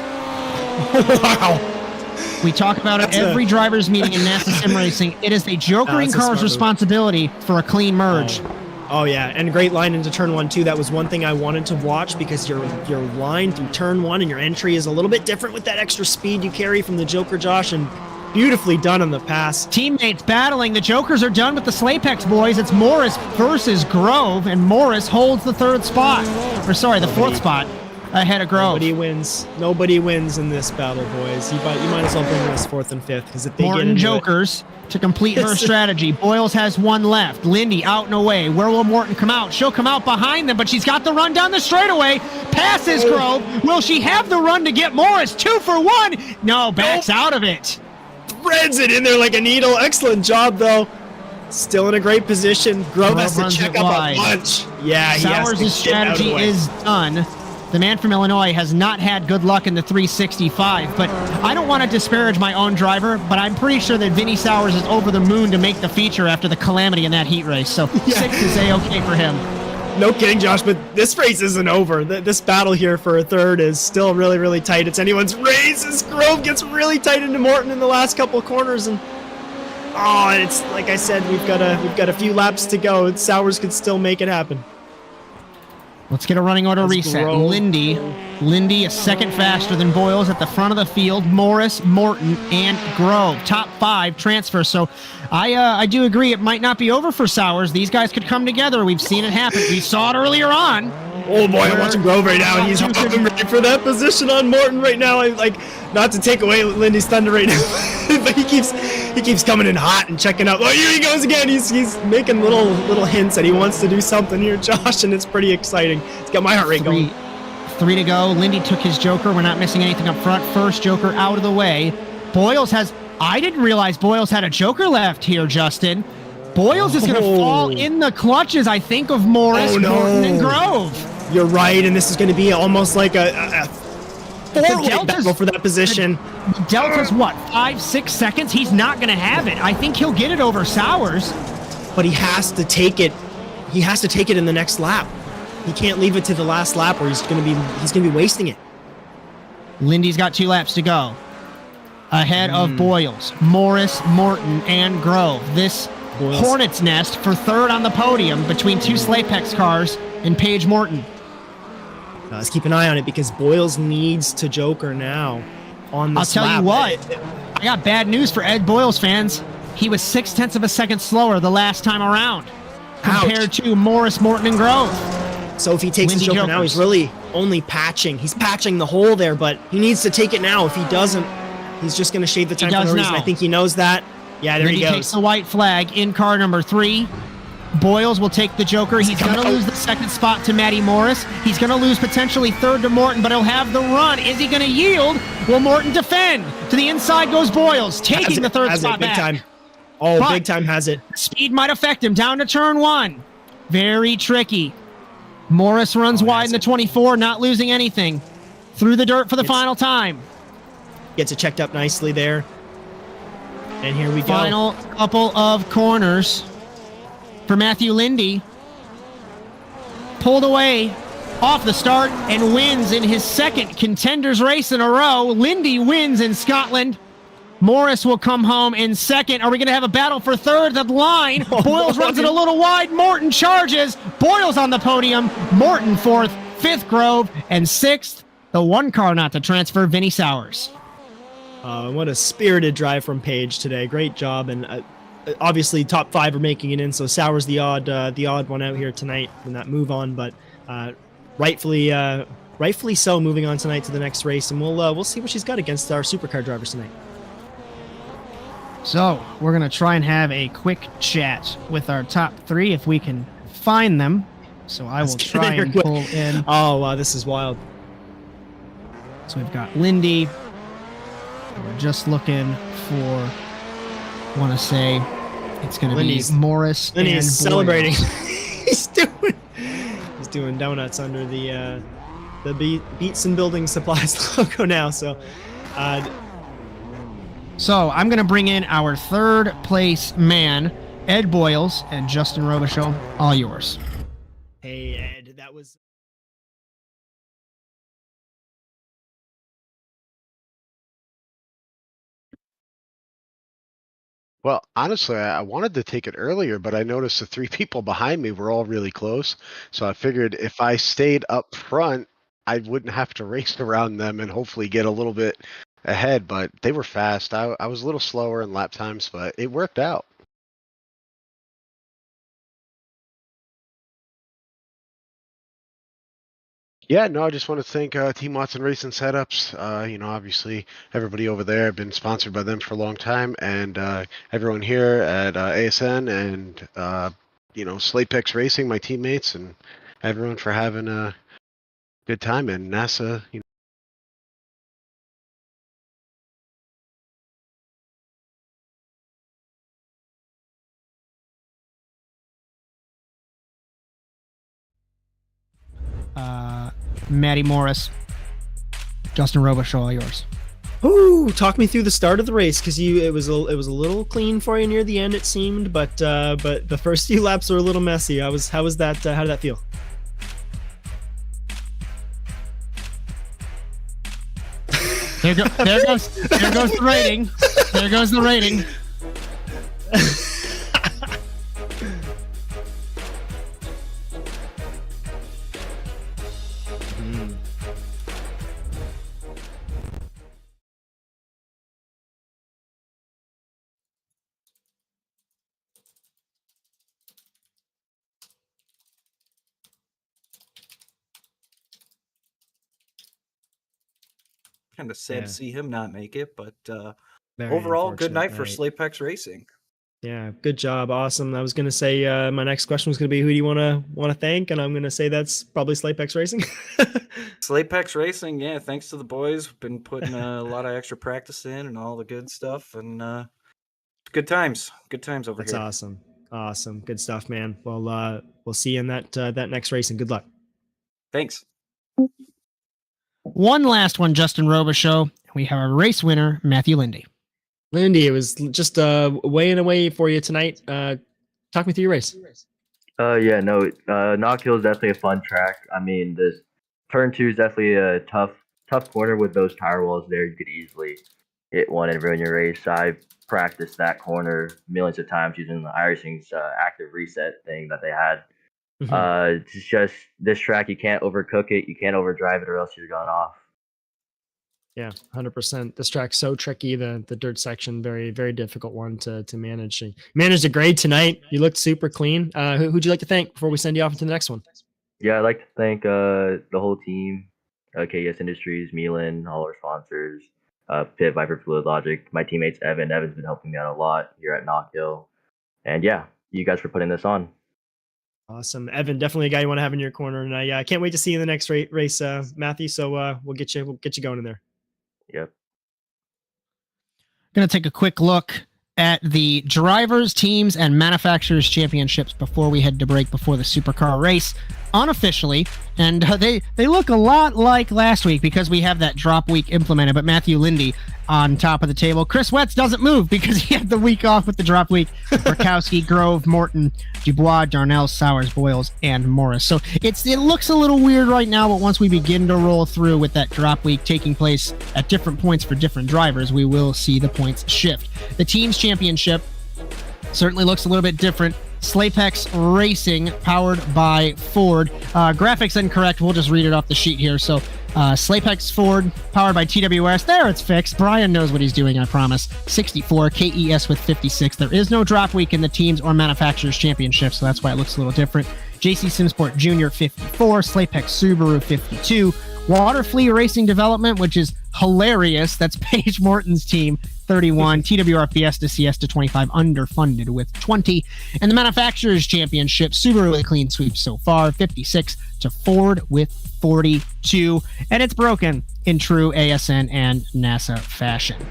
Wow. We talk about it every driver's meeting in NASA Sim Racing. It is the Jokering car's responsibility for a clean merge. Oh yeah, and great line into turn 1 too. That was one thing I wanted to watch because your line through turn 1 and your entry is a little bit different with that extra speed you carry from the Joker, Josh, and beautifully done on the pass. Teammates battling. The Jokers are done with the Slapex boys. It's Morris versus Grove, and Morris holds the third spot. Or sorry, the fourth spot ahead of Grove. Nobody wins. Nobody wins in this battle, boys. You might as well bring this 4th and 5th because if they Morton get into Jokers to complete her strategy. Boyles has one left. Lindy out and away. Where will Morton come out? She'll come out behind them, but she's got the run down the straightaway. Passes Grove. Will she have the run to get Morris? 2 for 1. No, backs out of it. Threads it in there like a needle. Excellent job, though. Still in a great position. Grove has to check up a bunch. Yeah, Sowers' strategy is done. The man from Illinois has not had good luck in the 365, but I don't want to disparage my own driver, but I'm pretty sure that Vinny Sowers is over the moon to make the feature after the calamity in that heat race. So 6 is A-okay for him. No kidding, Josh, but this race isn't over. This battle here for a third is still really, really tight. It's anyone's race as Grove gets really tight into Morton in the last couple of corners, and it's like I said, we've got a few laps to go. Sowers could still make it happen. Let's get a running order reset. Grove. Lindy a second faster than Boyles at the front of the field. Morris, Morton, and Grove. Top 5 transfer. So I do agree it might not be over for Sowers. These guys could come together. We've seen it happen. We saw it earlier on. Oh boy, I'm watching Grove right now. He's hopping ready for that position on Morton right now. Not to take away Lindy's thunder right now, but he keeps coming in hot and checking out. Oh, here he goes again. He's making little hints that he wants to do something here, Josh, and it's pretty exciting. It's got my heart rate going. 3 to go. Lindy took his Joker. We're not missing anything up front. First Joker out of the way. Boyles has... I didn't realize Boyles had a Joker left here, Justin. Boyles is going to fall in the clutches, I think, of Morris, Morton, and Grove. You're right, and this is going to be almost like a four-way battle for that position. Delta's what, 5-6 seconds? He's not going to have it. I think he'll get it over Sowers. But he has to take it. He has to take it in the next lap. He can't leave it to the last lap where he's going to be wasting it. Lindy's got 2 laps to go. Ahead of Boyles, Morris, Morton, and Grove. This Hornet's nest for third on the podium between 2 Slapex cars and Paige Morton. Let's keep an eye on it because Boyles needs to Joker now on this lap. I'll tell you what, I got bad news for Ed Boyles fans. He was 0.6 of a second slower the last time around compared to Morris, Morton, and Grove. So if he takes the Joker now, he's really only patching. He's patching the hole there, but he needs to take it now. If he doesn't, he's just going to shave the time for no reason. I think he knows that. Yeah, there he goes. He takes the white flag in car number 3. Boyles will take the Joker. He's going to lose the second spot to Matty Morris. He's going to lose potentially third to Morton, but he'll have the run. Is he going to yield? Will Morton defend? To the inside goes Boyles, taking the third spot back. Big time. Oh, but big time has it. Speed might affect him. Down to turn 1. Very tricky. Morris runs wide in the 24, not losing anything. Through the dirt for the final time. Gets it checked up nicely there. And here we go. Final couple of corners for Matthew Lindy. Pulled away off the start and wins in his second contenders race in a row. Lindy wins in Scotland. Morris will come home in second. Are we going to have a battle for third? The line. Boyles runs it a little wide. Morton charges. Boyles on the podium. Morton 4th. 5th Grove. And 6th, the one car not to transfer, Vinny Sowers. What a spirited drive from Paige today. Great job. And obviously top 5 are making it in. So Sowers the odd one out here tonight in that move on. But rightfully so, moving on tonight to the next race. And we'll see what she's got against our supercar drivers tonight. So, we're going to try and have a quick chat with our top 3 if we can find them. So I will try and pull in. Oh, wow, this is wild. So we've got Lindy. We're just looking for, I want to say, it's going to be Morris and Boyles. He's celebrating. he's doing donuts under the Beats and Building Supplies logo now. So I'm going to bring in our third place man, Ed Boyles and Justin Robichaud, all yours. Hey, Ed, that was. Well, honestly, I wanted to take it earlier, but I noticed the three people behind me were all really close. So I figured if I stayed up front, I wouldn't have to race around them and hopefully get a little bit ahead. But they were fast. I was a little slower in lap times, but it worked out. Yeah, no, I just want to thank Team Watson Racing Setups. Obviously everybody over there. I've been sponsored by them for a long time, and everyone here at ASN and Slapex Racing, my teammates, and everyone for having a good time. And NASA, Maddie Morris, Justin Robichaud, all yours. Ooh, talk me through the start of the race, because it was a little clean for you near the end, it seemed, but the first few laps were a little messy. How was that? How did that feel? There goes the rating. There goes the rating. Kind of sad Yeah. to see him not make it, but Very overall, good unfortunate night for night. Slapex Racing. Yeah, good job, awesome. I was gonna say my next question was gonna be, who do you want to thank, and I'm gonna say that's probably Slapex Racing. Slapex Racing, yeah, thanks to the boys. Been putting a lot of extra practice in and all the good stuff, and good times over That's here. awesome, good stuff, man. Well, we'll see you in that next race, and good luck. Thanks. One last one, Justin Robichaud. We have a race winner, Matthew Lindy. Lindy, it was just weighing away for you tonight. Talk me through your race. Knockhill is definitely a fun track. I mean, this turn 2 is definitely a tough corner with those tire walls there. You could easily hit one and ruin your race. I've practiced that corner millions of times using the iRacing's active reset thing that they had. It's just this track, you can't overcook it, you can't overdrive it, or else you're going off. Yeah, 100%. This track's so tricky. The dirt section, very, very difficult one to manage. You managed a grade tonight. You looked super clean. Who'd you like to thank before we send you off into the next one? Yeah, I'd like to thank the whole team, KS Industries, Milan, all our sponsors, Pit, Viper, Fluid Logic, my teammates, Evan. Evan's been helping me out a lot here at Knockhill. And yeah, you guys for putting this on. Awesome. Evan, definitely a guy you want to have in your corner. And I can't wait to see you in the next race, Matthew. So we'll get you going in there. Yep. Going to take a quick look at the drivers, teams, and manufacturers championships before we head to break before the supercar race unofficially. And they look a lot like last week because we have that drop week implemented. But Matthew Lindy on top of the table. Chris Wetz doesn't move because he had the week off with the drop week. Burkowski, Grove, Morton, Dubois, Darnell, Sowers, Boyles, and Morris. So it looks a little weird right now, but once we begin to roll through with that drop week taking place at different points for different drivers, we will see the points shift. The team's championship certainly looks a little bit different. Slapex Racing, powered by Ford. Graphics incorrect. We'll just read it off the sheet here. So Slapex Ford, powered by TWS. There, it's fixed. Bryan knows what he's doing, I promise. 64, KES with 56. There is no drop week in the teams or manufacturers championship, so that's why it looks a little different. JC Simsport Jr. 54, Slapex Subaru 52. Waterfleet Racing Development, which is hilarious. That's Paige Morton's team, 31. TWR Fiesta Siesta 25, underfunded with 20. And the Manufacturers Championship, Subaru with a clean sweep so far, 56 to Ford with 42. And it's broken in true ASN and NASA fashion.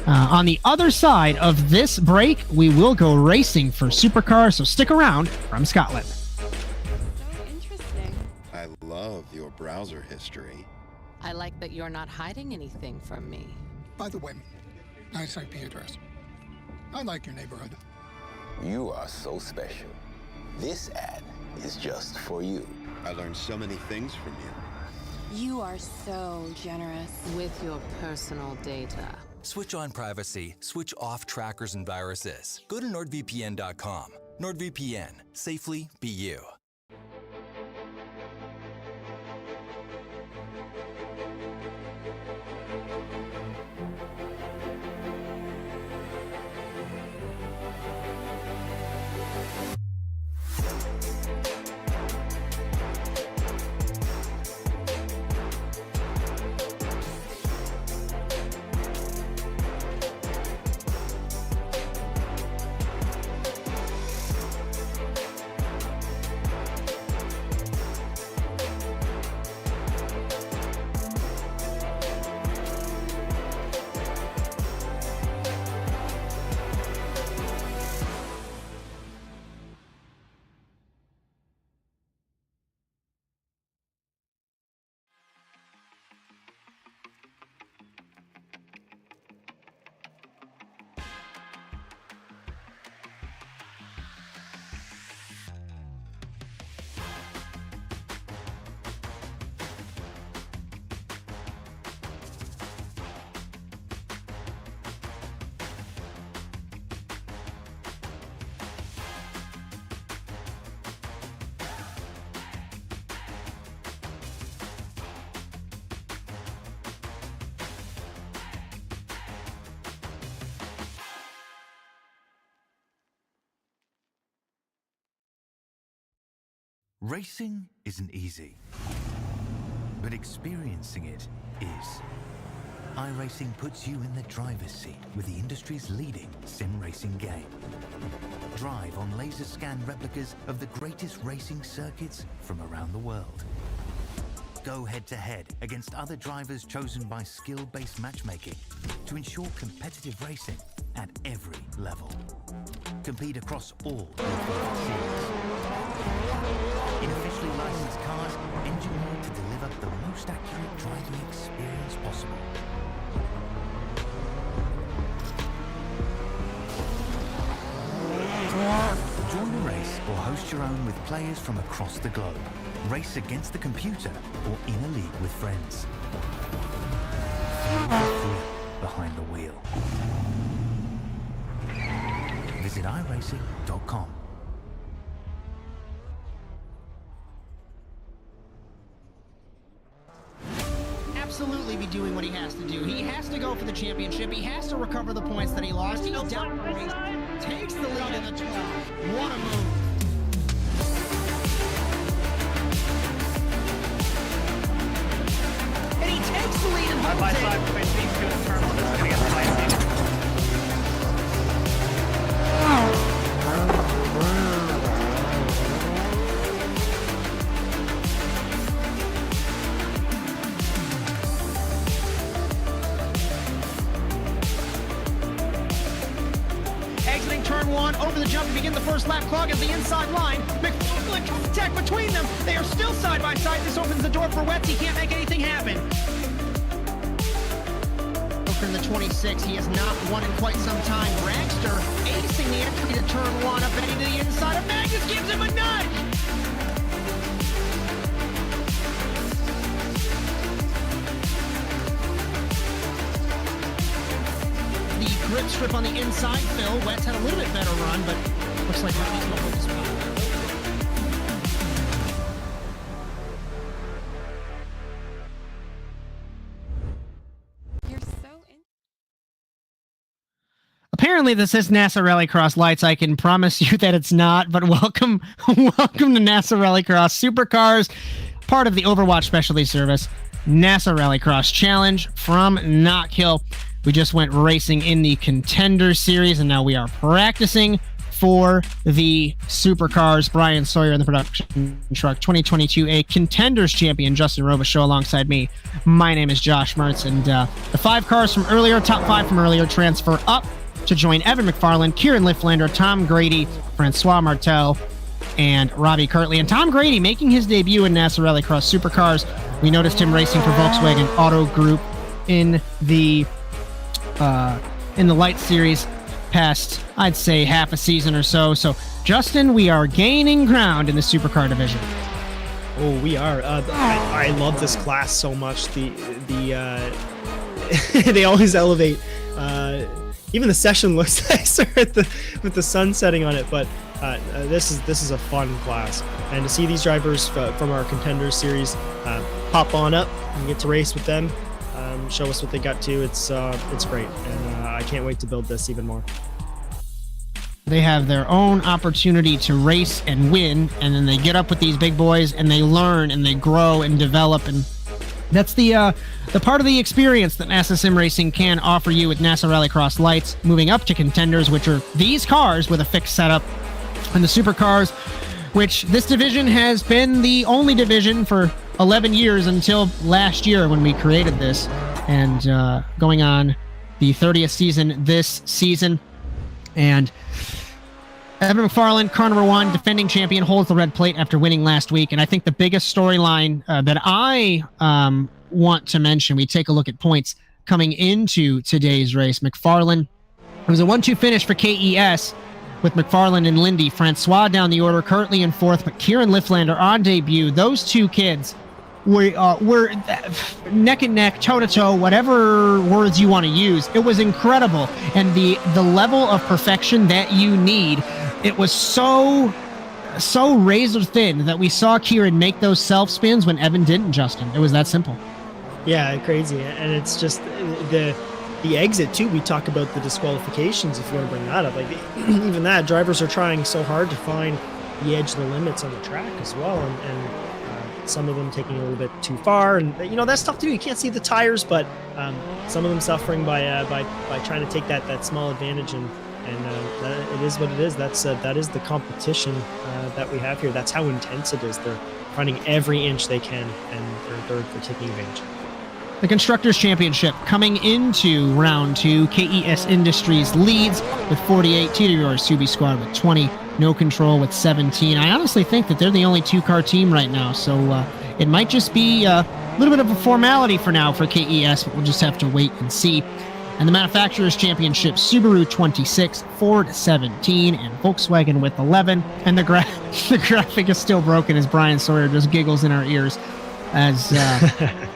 On the other side of this break, we will go racing for supercars, so stick around from Scotland. I love your browser history. I like that you're not hiding anything from me. By the way, nice IP address. I like your neighborhood. You are so special. This ad is just for you. I learned so many things from you. You are so generous with your personal data. Switch on privacy, switch off trackers and viruses. Go to NordVPN.com. NordVPN, safely be you. Racing isn't easy, but experiencing it is. iRacing puts you in the driver's seat with the industry's leading sim racing game. Drive on laser scan replicas of the greatest racing circuits from around the world. Go head-to-head against other drivers chosen by skill-based matchmaking to ensure competitive racing at every level. Compete across all your series. In officially licensed cars, engineered to deliver the most accurate driving experience possible. Join a race or host your own with players from across the globe. Race against the computer or in a league with friends. Feel the thrill behind the wheel. Visit iRacing.com. Absolutely be doing what he has to do. He has to go for the championship. He has to recover the points that he lost. He's down the race, takes the lead in the 12. What a move. And he takes the lead and holds Side by side between these two in the terminal. This is going to get spicy. Exiting turn one, over the jump to begin the first lap. Clog at the inside line. McFarland contact between them. They are still side by side. This opens the door for Wetz. He can't make anything happen. From the 26, he has not won in quite some time. Dragster acing the entry to turn one, up heading to the inside of Magnus, gives him a nudge. The grip strip on the inside, Phil. Wetz had a little bit better run, but looks like Rally's going to hold his spot. Apparently this is NASA Rallycross Lights. I can promise you that it's not, but welcome to NASA Rallycross Supercars, part of the Overwatch Specialty Service, NASA Rallycross Challenge from Knockhill. We just went racing in the Contender Series, and now we are practicing for the Supercars. Bryan, Sawyer in the production truck, 2022A Contenders champion Justin Robichaud alongside me. My name is Josh Mertz, and the 5 cars from earlier, top 5 from earlier, transfer up to join Evan McFarland, Kieran Lifflander, Tom Grady, Francois Martel, and Robbie Kirtley. And Tom Grady making his debut in NASA Rallycross Supercars. We noticed him racing for Volkswagen Auto Group in the Light Series past, I'd say, half a season or so. So, Justin, we are gaining ground in the supercar division. Oh, we are. I love this class so much. They always elevate. Even the session looks nicer with the sun setting on it. But this is a fun class, and to see these drivers from our Contenders series pop on up and get to race with them, show us what they got to. It's great, and I can't wait to build this even more. They have their own opportunity to race and win, and then they get up with these big boys and they learn and they grow and develop, and that's the part of the experience that NASA Sim Racing can offer you with NASA Rallycross Lights, moving up to Contenders, which are these cars with a fixed setup, and the supercars, which this division has been the only division for 11 years until last year when we created this, and going on the 30th season this season. And Evan McFarland, car number 1, defending champion, holds the red plate after winning last week. And I think the biggest storyline that I want to mention, we take a look at points coming into today's race. McFarland, it was a 1-2 finish for KES with McFarland and Lindy. Francois down the order, currently in 4th, but Kieran Lifflander on debut. Those two kids were neck and neck, toe to toe, whatever words you want to use. It was incredible, and the level of perfection that you need, it was so razor thin that we saw Kieran make those self spins when Evan didn't. Justin, it was that simple. Yeah, crazy, and it's just the exit too. We talk about the disqualifications, if you want to bring that up. Like even that, drivers are trying so hard to find the edge, the limits on the track as well, and some of them taking a little bit too far, and that's tough to do. You can't see the tires, but some of them suffering by trying to take that small advantage, and it is what it is. That is the competition that we have here. That's how intense it is. They're finding every inch they can, and they're taking advantage. The Constructors' Championship coming into round 2. KES Industries leads with 48. TWR Subi Squad with 20. No Control with 17. I honestly think that they're the only 2-car team right now, so it might just be a little bit of a formality for now for KES, but we'll just have to wait and see. And the Manufacturers' Championship, Subaru 26, Ford 17, and Volkswagen with 11. And the graphic is still broken as Bryan Sawyer just giggles in our ears as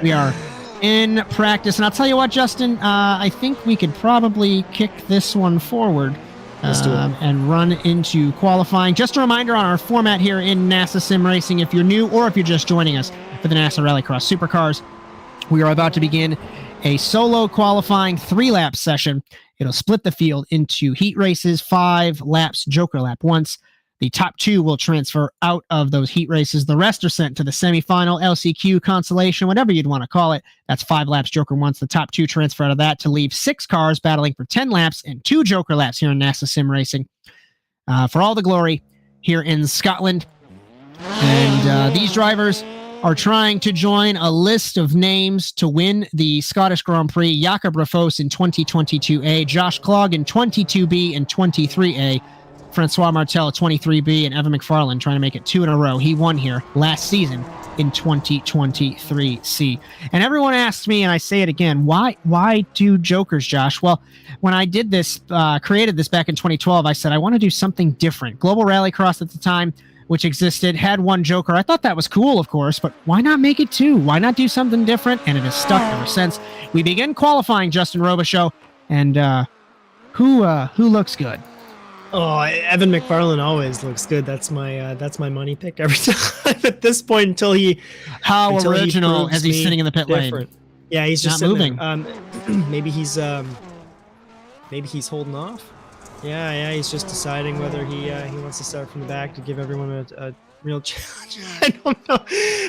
we are in practice. And I'll tell you what, Justin, I think we could probably kick this one forward and run into qualifying. Just a reminder on our format here in NASA Sim Racing, if you're new or if you're just joining us for the NASA Rallycross Supercars, we are about to begin a solo qualifying 3-lap session. It'll split the field into heat races, 5 laps, Joker lap once. The top 2 will transfer out of those heat races. The rest are sent to the semifinal, LCQ, consolation, whatever you'd want to call it. That's 5 laps, Joker once. The top 2 transfer out of that to leave 6 cars battling for 10 laps and 2 Joker laps here in NASA Sim Racing for all the glory here in Scotland. And these drivers are trying to join a list of names to win the Scottish Grand Prix. Jakob Rafos in 2022A, Josh Clogg in 22B and 23A, Francois Martel 23B, and Evan McFarland trying to make it 2 in a row. He won here last season in 2023C. And everyone asks me, and I say it again, why do Jokers, Josh? Well, when I did this, created this back in 2012, I said I want to do something different. Global Rallycross at the time, which existed, had 1 Joker. I thought that was cool, of course, but why not make it 2? Why not do something different? And it has stuck ever since. We begin qualifying, Justin Robichaud, and who looks good? Oh, Evan McFarland always looks good. That's my money pick every time at this point until how original as he's sitting in the pit lane. Yeah, he's just not moving. Maybe he's holding off. Yeah, he's just deciding whether he wants to start from the back to give everyone a real challenge.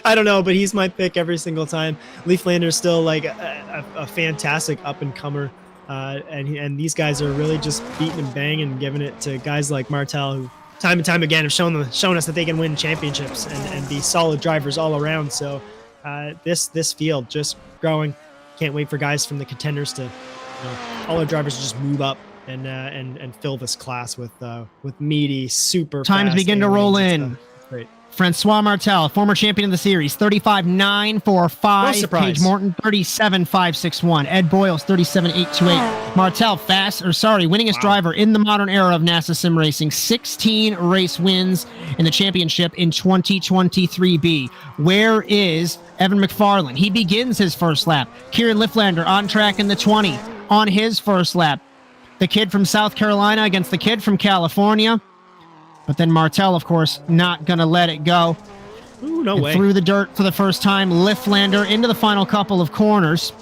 I don't know, but he's my pick every single time. Leaflander's still like a fantastic up and comer. And these guys are really just beating and banging and giving it to guys like Martel, who time and time again have shown us that they can win championships and be solid drivers all around. So this field just growing. Can't wait for guys from the contenders to, all our drivers just move up and fill this class with meaty, super times fast begin to roll in. Great. Francois Martel, former champion of the series, 35.945. No surprise. Paige Morton, 37.561. Ed Boyles, 37.828. Martel, winningest driver in the modern era of NASA sim racing. 16 race wins in the championship in 2023B. Where is Evan McFarland? He begins his first lap. Kieran Lifflander on track in the 20 on his first lap. The kid from South Carolina against the kid from California. But then Martel, of course, not going to let it go. Ooh, no way. Through the dirt for the first time. Lifflander into the final couple of corners.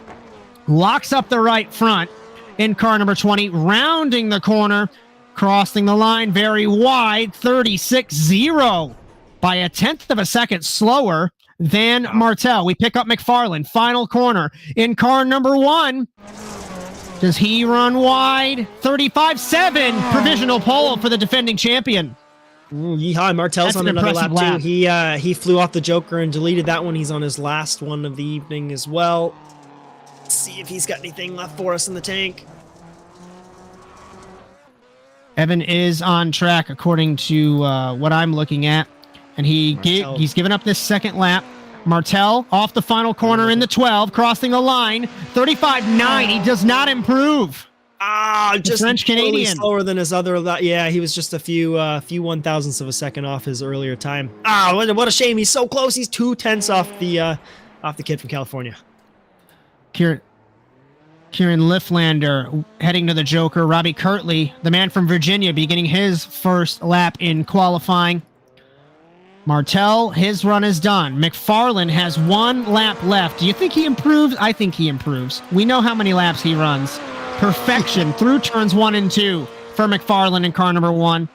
Locks up the right front in car number 20. Rounding the corner. Crossing the line very wide. 36.0 by a tenth of a second slower than Martel. We pick up McFarland. Final corner in car number 1. Does he run wide? 35.7. Provisional pole for the defending champion. Ooh, yeehaw. Martel's That's on an another lap, impressive too. He flew off the Joker and deleted that one. He's on his last one of the evening as well. Let's see if he's got anything left for us in the tank. Evan is on track according to what I'm looking at. And he's given up this second lap. Martel off the final corner in the 12, crossing the line. 35.9. He does not improve. Just French Canadian. Slower than his other. Yeah, he was just a few 1,000ths of a second off his earlier time. What a shame. He's so close. He's 2/10 off the kid from California. Kieran Lifflander heading to the Joker. Robbie Kirtley, the man from Virginia, beginning his first lap in qualifying. Martel, his run is done. McFarland has 1 lap left. Do you think he improves? I think he improves. We know how many laps he runs. Perfection through turns 1 and 2 for McFarland in car number 1.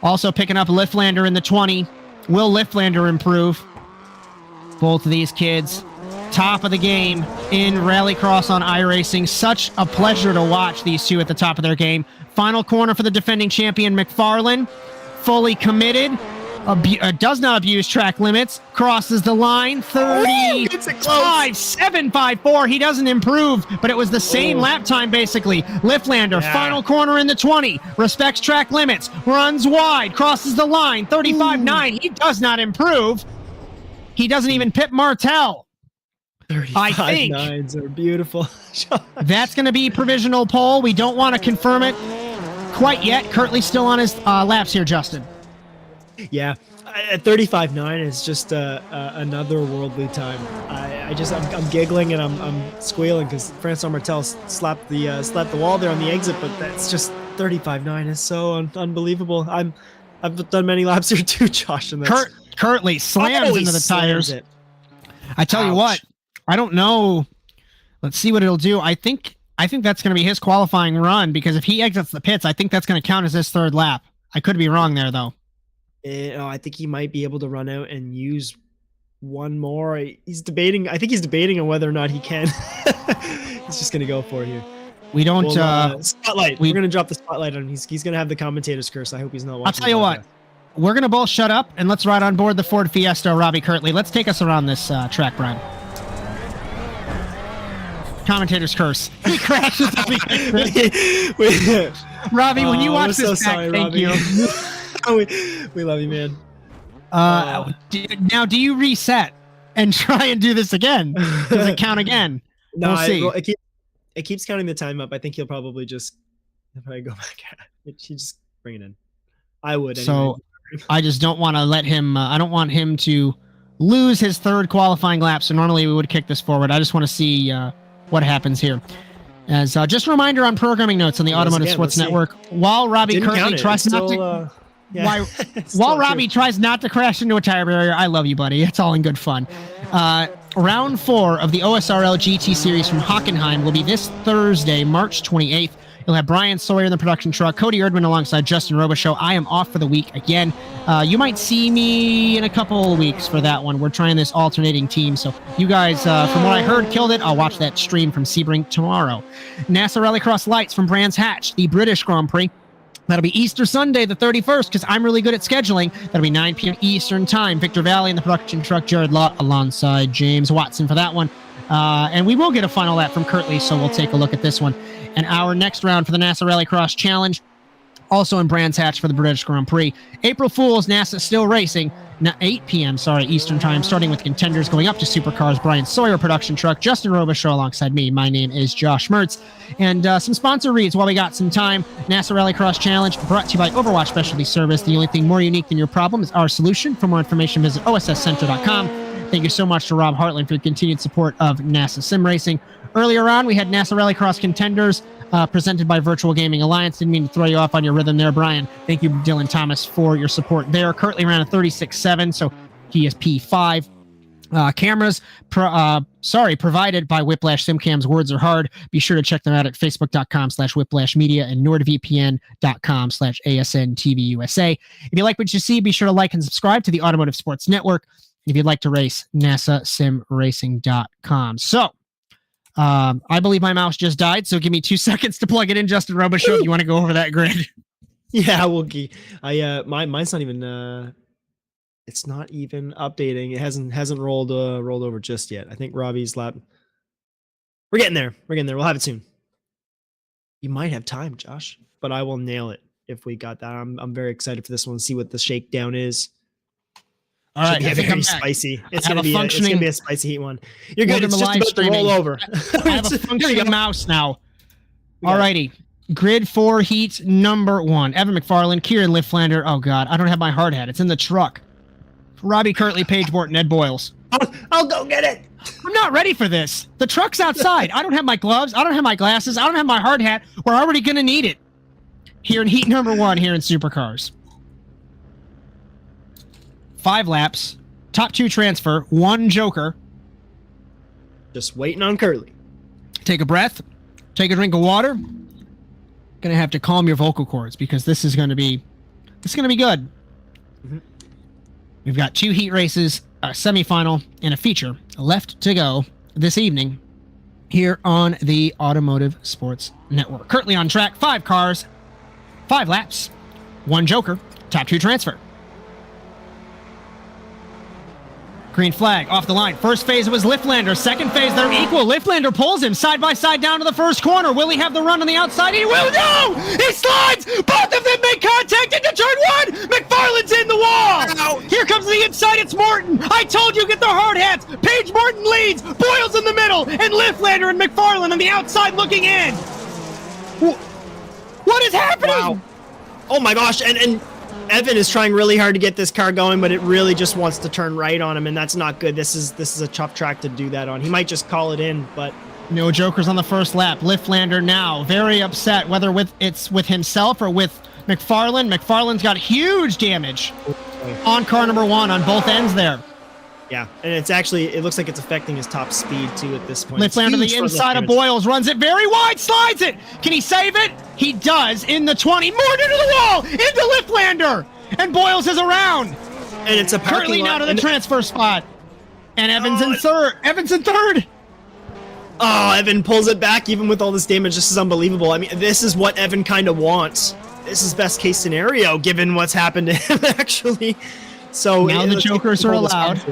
Also picking up Lifflander in the 20. Will Lifflander improve? Both of these kids, top of the game in Rallycross on iRacing. Such a pleasure to watch these two at the top of their game. Final corner for the defending champion, McFarland. Fully committed. Does not abuse track limits. Crosses the line. 35.754. He doesn't improve, but it was the same lap time basically. Lifflander, final corner in the 20. Respects track limits. Runs wide. Crosses the line. 35.9. He does not improve. He doesn't even pit Martel. 35.9s are beautiful. That's going to be provisional pole. We don't want to confirm it quite yet. Kirtley's still on his laps here, Justin. Yeah, at 35.9 is just another worldly time. I'm giggling and I'm squealing because Francois Martel slapped the wall there on the exit, but that's just 35.9 is so unbelievable. I've done many laps here too, Josh, and that's Kirtley slams into the tires. I tell you what, I don't know. Let's see what it'll do. I think that's going to be his qualifying run because if he exits the pits, I think that's going to count as his 3rd lap. I could be wrong there though. I think he might be able to run out and use one more. He's debating. I think he's debating on whether or not he can. He's just gonna go for it here. We don't spotlight. We're gonna drop the spotlight on him. He's gonna have the commentator's curse. I hope he's not watching. I'll tell you what. We're gonna both shut up and let's ride on board the Ford Fiesta, Robbie Kirtley. Let's take us around this track, Bryan. Commentator's curse. He crashes. Robbie, when you watch this back, thank you. We love you, man. Now, do you reset and try and do this again? Does it count again? No, we'll see. It keeps counting the time up. I think he'll probably go back. He just bring it in. I would. Anyway. So I just don't want to let him. I don't want him to lose his 3rd qualifying lap. So normally we would kick this forward. I just want to see what happens here. As just a reminder on programming notes on the Automotive Sports Network, while Robbie Kirtley tries not to. Yeah. While Robbie tries not to crash into a tire barrier, I love you, buddy. It's all in good fun. Round 4 of the OSRL GT Series from Hockenheim will be this Thursday, March 28th. You'll have Bryan, Sawyer in the production truck, Cody Erdmann alongside Justin Robichaud. I am off for the week again. You might see me in a couple of weeks for that one. We're trying this alternating team, so you guys, from what I heard, killed it. I'll watch that stream from Sebring tomorrow. NASA Rallycross Lights from Brands Hatch, the British Grand Prix. That'll be Easter Sunday, the 31st, because I'm really good at scheduling. That'll be 9 p.m. Eastern Time. Victor Valley in the production truck, Jared Lott alongside James Watson for that one. And we will get a final lap from Kirtley, so we'll take a look at this one. And our next round for the NASA Rallycross Challenge, Also in Brands Hatch for the British Grand Prix. April Fools, NASA still racing. 8 p.m. Eastern Time, starting with contenders going up to Supercars, Bryan Sawyer production truck, Justin Robichaud alongside me. My name is Josh Mertz. And some sponsor reads while we got some time. NASA Rallycross Challenge brought to you by Overwatch Specialty Service. The only thing more unique than your problem is our solution. For more information, visit osscenter.com. Thank you so much to Rob Hartland for your continued support of NASA Sim Racing. Earlier on, we had NASA Rallycross contenders presented by Virtual Gaming Alliance. Didn't mean to throw you off on your rhythm there, Bryan. Thank you, Dylan Thomas, for your support there. Currently around a 36.7, so he is P5. Cameras, provided by Whiplash SimCams. Words are hard. Be sure to check them out at facebook.com/Whiplash Media and nordvpn.com/ASN TV USA. If you like what you see, be sure to like and subscribe to the Automotive Sports Network. If you'd like to race, NASASimRacing.com. So, I believe my mouse just died, so give me 2 seconds to plug it in. Justin Robichaud, if you want to go over that grid. Yeah, Wookie. Mine's not even it's not even updating. It hasn't rolled over just yet. I think Robbie's lap. We're getting there. We'll have it soon. You might have time, Josh, but I will nail it if we got that. I'm very excited for this one. See what the shakedown is. All right, it's very spicy. It's gonna be a spicy heat one. You're good. It's just about to roll over. I have a functioning mouse now. All righty. Grid 4 heat number 1. Evan McFarland, Kieran Lifflander. Oh God, I don't have my hard hat. It's in the truck. Robbie Kirtley, Paige Morton, Ed Boyles. I'll go get it. I'm not ready for this. The truck's outside. I don't have my gloves. I don't have my glasses. I don't have my hard hat. We're already gonna need it. Here in heat number 1 here in Supercars. 5 laps, top 2 transfer, 1 joker. Just waiting on Curly. Take a breath, take a drink of water. Gonna have to calm your vocal cords because this is gonna be good. Mm-hmm. We've got 2 heat races, a semifinal, and a feature left to go this evening here on the Automotive Sports Network. Currently on track, 5 cars, 5 laps, 1 joker, top 2 transfer. Green flag off the line. First phase was Lifflander. Second phase, they're equal. Lifflander pulls him side by side down to the first corner. Will he have the run on the outside? He will. No! He slides! Both of them make contact into turn 1! McFarland's in the wall! Ow. Here comes the inside. It's Morton. I told you, get the hard hats. Paige Morton leads. Boyles in the middle. And Lifflander and McFarland on the outside looking in. What is happening? Wow. Oh my gosh. And Evan is trying really hard to get this car going, but it really just wants to turn right on him, and that's not good. This is a tough track to do that on. He might just call it in, but no jokers on the first lap. Lifflander now very upset, whether it's with himself or with McFarland. McFarland's got huge damage on car number 1 on both ends there. Yeah, and it looks like it's affecting his top speed too at this point. Lifflander to the inside of Boyles, runs it very wide, slides it. Can he save it? He does in the 20. Morton into the wall, into Lifflander, and Boyles is around. And it's a currently now to the transfer spot. And Evans in third. Oh, Evan pulls it back even with all this damage. This is unbelievable. I mean, this is what Evan kind of wants. This is best case scenario given what's happened to him actually. So now the jokers are allowed.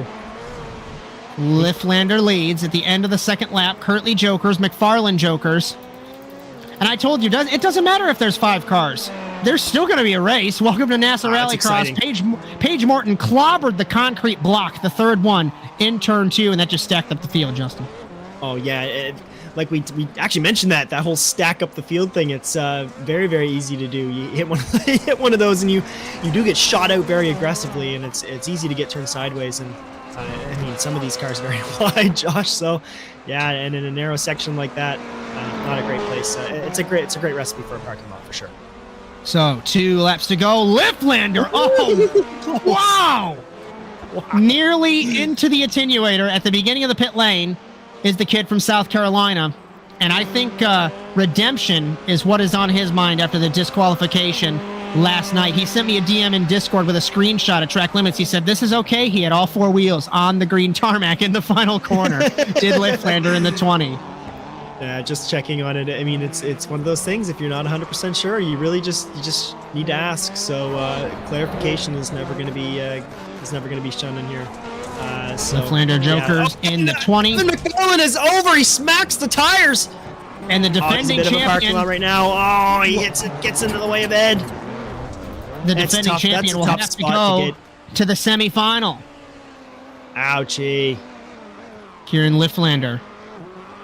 Lifflander leads at the end of the second lap. Currently jokers, McFarland jokers. And I told you, it doesn't matter if there's 5 cars. There's still going to be a race. Welcome to NASA Rallycross. Paige Morton clobbered the concrete block, the third one, in turn 2, and that just stacked up the field, Justin. Oh, yeah. Like we actually mentioned that whole stack up the field thing. It's very, very easy to do. You hit one of those, and you do get shot out very aggressively, and it's easy to get turned sideways. And I mean, some of these cars are very wide, Josh. So, yeah, and in a narrow section like that, not a great place. It's a great recipe for a parking lot for sure. So 2 laps to go. Lifflander. Oh, wow! Nearly into the attenuator at the beginning of the pit lane is the kid from South Carolina, and I think redemption is what is on his mind after the disqualification last night. He sent me a DM in Discord with a screenshot of track limits. He said, this is okay. He had all 4 wheels on the green tarmac in the final corner. Did Lifflander in the 20. Yeah, just checking on it. I mean, it's one of those things. If you're not 100% sure, you really just need to ask. So clarification is never going to be shown in here. So Lifflander jokers in the 20. And McFarland is over. He smacks the tires. And the defending it's a bit champion of a parking lot right now. Oh, he hits it, gets into the way of Ed. The That's defending tough. champion That's a will tough have to spot go to the semifinal. Ouchie. Kieran Lifflander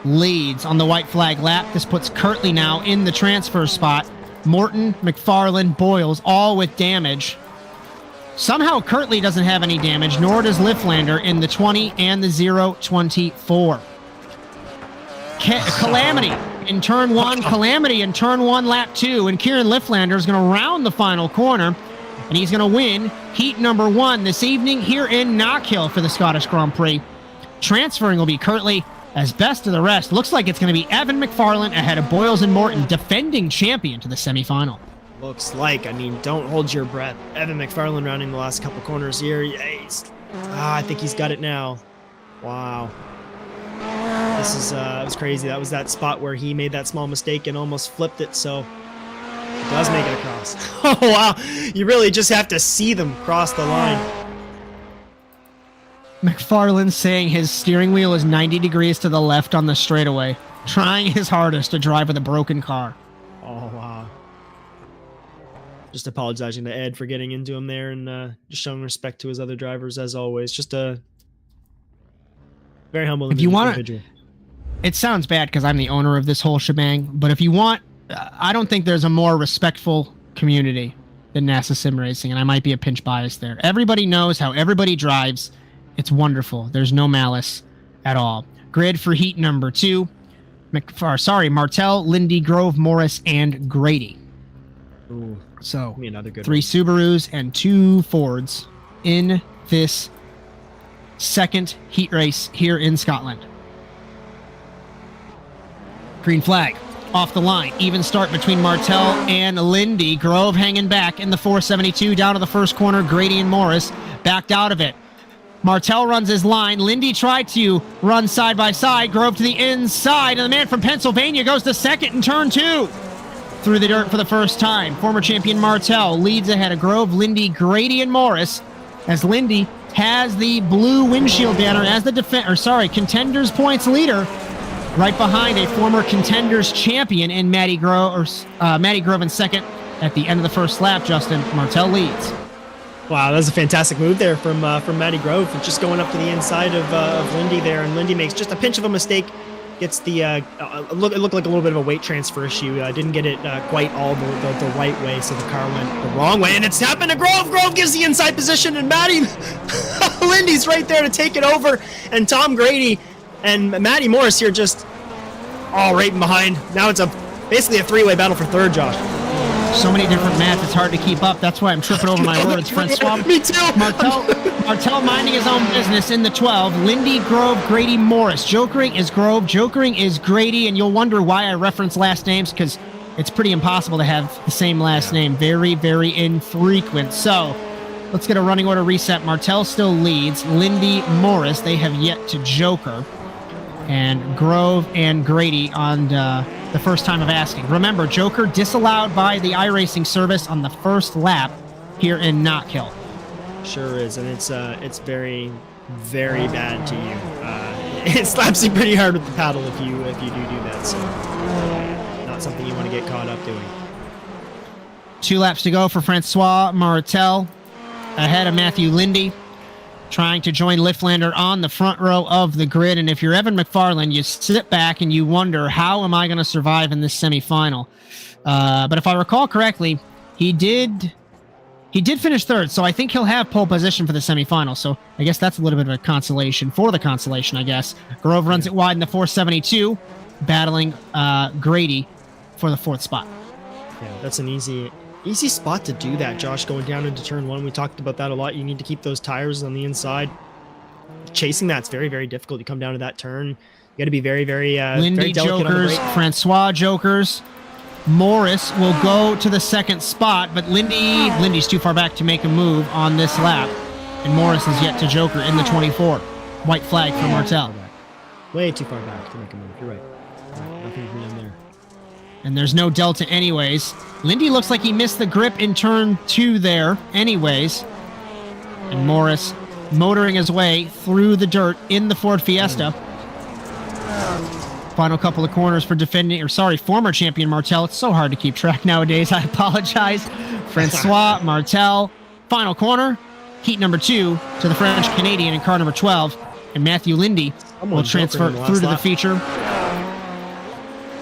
leads on the white flag lap. This puts Kirtley now in the transfer spot. Morton, McFarland, Boyles, all with damage. Somehow Kirtley doesn't have any damage, nor does Lifflander in the 20 and the 0-24. Calamity in turn 1, Calamity in turn 1, lap 2, and Kieran Lifflander is going to round the final corner, and he's going to win heat number 1 this evening here in Knockhill for the Scottish Grand Prix. Transferring will be Kirtley. As best of the rest, looks like it's going to be Evan McFarland ahead of Boyles and Morton, defending champion to the semifinal. Looks like, I mean, don't hold your breath. Evan McFarland rounding the last couple corners here. I think he's got it now. Wow. This is, it was crazy. That was that spot where he made that small mistake and almost flipped it, so he does make it across. Oh, wow. You really just have to see them cross the line. McFarland saying his steering wheel is 90 degrees to the left on the straightaway, trying his hardest to drive with a broken car. Oh, wow. Just apologizing to Ed for getting into him there and just showing respect to his other drivers as always. Just a very humble individual. It sounds bad because I'm the owner of this whole shebang, but if you want, I don't think there's a more respectful community than NASA Sim Racing, and I might be a pinch bias there. Everybody knows how everybody drives. It's wonderful. There's no malice at all. Grid for heat number 2. Martel, Lindy, Grove, Morris, and Grady. Ooh, so another good 3 one. Subarus and 2 Fords in this second heat race here in Scotland. Green flag off the line. Even start between Martel and Lindy. Grove hanging back in the 472 down to the first corner. Grady and Morris backed out of it. Martel runs his line. Lindy tried to run side by side. Grove to the inside. And the man from Pennsylvania goes to second in turn 2. Through the dirt for the first time. Former champion Martel leads ahead of Grove, Lindy, Grady, and Morris. As Lindy has the blue windshield banner as the contenders points leader. Right behind a former contenders champion in Matty Grove in second. At the end of the first lap, Justin, Martel leads. Wow, that was a fantastic move there from Matty Grove, just going up to the inside of Lindy there, and Lindy makes just a pinch of a mistake, gets the it looked like a little bit of a weight transfer issue. Didn't get it quite all the right way, so the car went the wrong way, and it's happened to Grove. Grove gives the inside position, and Matty Lindy's right there to take it over, and Tom Grady and Matty Morris here just all right behind. Now it's basically a 3-way battle for third, Josh. So many different math, it's hard to keep up. That's why I'm tripping over my words, Francois. Me too. Martel minding his own business in the 12. Lindy, Grove, Grady, Morris. Jokering is Grove. Jokering is Grady. And you'll wonder why I reference last names, because it's pretty impossible to have the same last name. Very, very infrequent. So let's get a running order reset. Martel still leads. Lindy, Morris, they have yet to joker. And Grove and Grady on the first time of asking. Remember, joker disallowed by the iRacing service on the first lap here in Knockhill. Sure is, and it's very, very bad to you. It slaps you pretty hard with the paddle if you do that. So not something you want to get caught up doing. 2 laps to go for Francois Martel ahead of Matthew Lindy, trying to join Lifflander on the front row of the grid. And if you're Evan McFarland, you sit back and you wonder, how am I going to survive in this semifinal? But if I recall correctly, he did finish third, so I think he'll have pole position for the semifinal. So I guess that's a little bit of a consolation for the consolation, I guess. Grove runs it wide in the 472, battling Grady for the 4th spot. Yeah, that's an easy spot to do that, Josh, going down into turn 1. We talked about that a lot. You need to keep those tires on the inside. Chasing that's very, very difficult. You come down to that turn, you got to be very, very Lindy very delicate jokers, on the brake. Francois jokers. Morris will go to the 2nd spot, but Lindy's too far back to make a move on this lap, and Morris is yet to joker in the 24. White flag for Martel. Way too far back to make a move. You're right. Nothing from in there. And there's no delta anyways. Lindy looks like he missed the grip in turn 2 there anyways. And Morris motoring his way through the dirt in the Ford Fiesta. Final couple of corners for former champion Martel. It's so hard to keep track nowadays. I apologize. Francois Martel. Final corner. Heat number 2 to the French Canadian in car number 12. And Matthew Lindy will transfer through to the feature.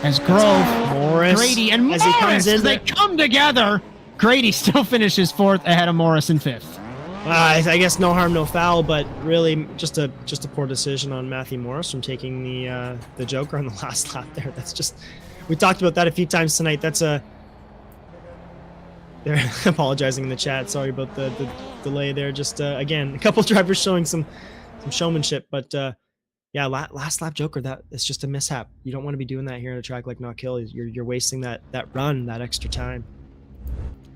As Grove, Morris, Grady, and Morris, as they come together. Grady still finishes 4th ahead of Morris in 5th. I guess no harm, no foul, but really just a poor decision on Matthew Morris from taking the Joker on the last lap there. That's just, we talked about that a few times tonight. They're apologizing in the chat. Sorry about the delay there. Just again, a couple drivers showing some showmanship, but yeah, last lap Joker, it's just a mishap. You don't want to be doing that here at a track like Knockhill. You're wasting that run, that extra time.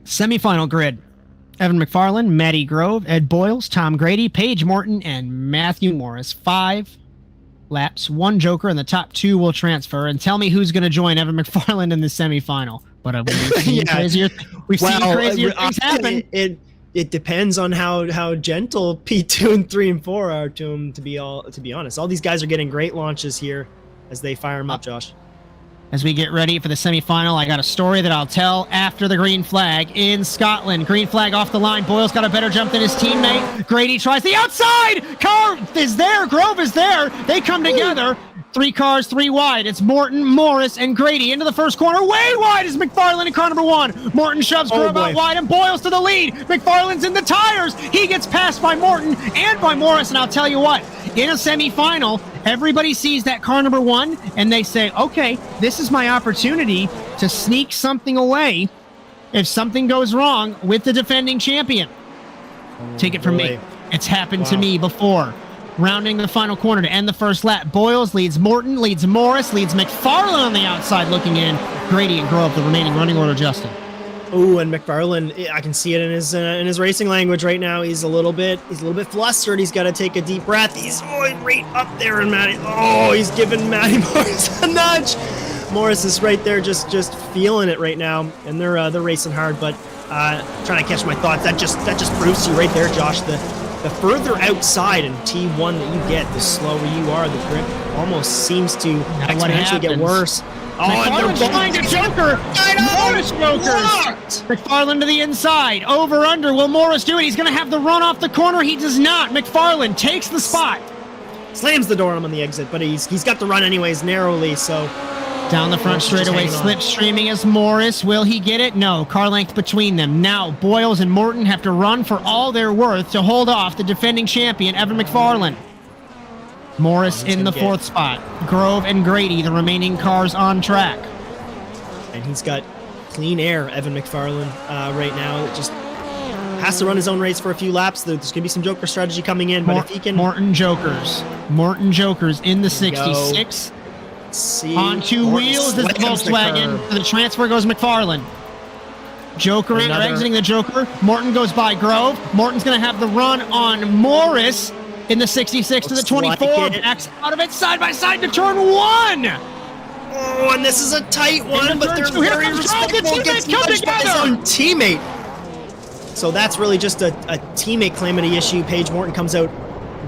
Semi-final grid. Evan McFarland, Matty Grove, Ed Boyles, Tom Grady, Paige Morton, and Matthew Morris. 5 laps, 1 Joker, and the top 2 will transfer. And tell me who's going to join Evan McFarland in the semifinal. But we've seen crazier things happen. It depends on how gentle P2 and 3 and 4 are to him. To be honest, all these guys are getting great launches here as they fire him up, Josh. As we get ready for the semifinal, I got a story that I'll tell after the green flag in Scotland. Green flag off the line. Boyle's got a better jump than his teammate. Grady tries the outside. Car is there. Grove is there. They come together. 3 cars, 3 wide. It's Morton, Morris, and Grady into the first corner. Way wide is McFarland in car number 1. Morton shoves Grove out wide and Boyles to the lead. McFarland's in the tires. He gets passed by Morton and by Morris. And I'll tell you what, in a semifinal, everybody sees that car number 1 and they say, okay, this is my opportunity to sneak something away if something goes wrong with the defending champion. Take it from me. It's happened to me before. Rounding the final corner to end the first lap. Boyles leads Morton, leads Morris, leads McFarland on the outside looking in. Grady and Grove the remaining running order, Justin. Oh, and McFarland, I can see it in his racing language right now. He's a little bit flustered. He's got to take a deep breath. He's right up there, and Matty. Oh, he's giving Matty Morris a nudge. Morris is right there, just feeling it right now, and they're racing hard. But trying to catch my thoughts. That just proves to you right there, Josh. The further outside in T1 that you get, the slower you are. The grip almost seems to exponentially get worse. McFarland's trying to Joker. Morris Jokers. McFarland to the inside. Over, under. Will Morris do it? He's going to have the run off the corner. He does not. McFarland takes the spot. Slams the door on him on the exit, but he's got the run anyways, narrowly, so... Down the front straightaway, slipstreaming as Morris. Will he get it? No. Car length between them. Now, Boyles and Morton have to run for all they're worth to hold off the defending champion, Evan McFarland. Morris in the 4th spot. Grove and Grady, the remaining cars on track. And he's got clean air, Evan McFarland, right now. It just has to run his own race for a few laps. There's going to be some Joker strategy coming in, but if he can... Morton Jokers in the 66. See, on 2 wheels is the Volkswagen. For the transfer goes McFarland. Joker exiting the Joker. Morton goes by Grove. Morton's going to have the run on Morris in the 66 to the 24. Backs out of it side by side to turn 1. Oh, and this is a tight one, but they're very respectful. Gets nudged by his own teammate. So that's really just a teammate calamity issue. Paige Morton comes out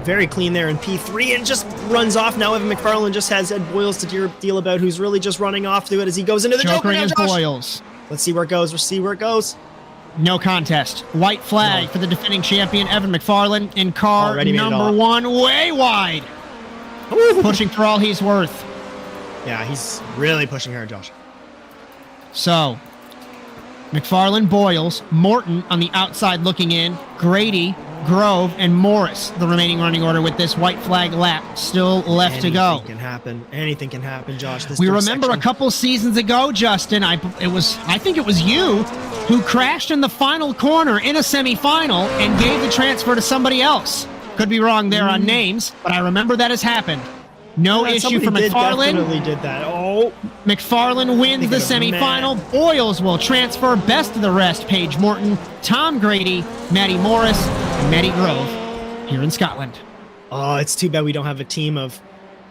very clean there in P3 and just runs off. Now Evan McFarland just has Ed Boyles to deal about, who's really just running off to it as he goes into the Joker now, Josh. Boyles. Let's see where it goes. No contest. White flag for the defending champion, Evan McFarland, in car number 1, way wide. Ooh. Pushing for all he's worth. Yeah, he's really pushing hard, Josh. So, McFarland, Boyles, Morton on the outside looking in, Grady, Grove, and Morris, the remaining running order with this white flag lap still left to go. Anything can happen, Josh. We remember a couple seasons ago, Justin, I think it was you who crashed in the final corner in a semifinal and gave the transfer to somebody else. Could be wrong there on names, but I remember that has happened. No issue for McFarland. Definitely did that. Oh, McFarland wins the semifinal. Boyles will transfer. Best of the rest. Paige Morton, Tom Grady, Matty Morris, and Matty Grove here in Scotland. Oh, it's too bad we don't have a team of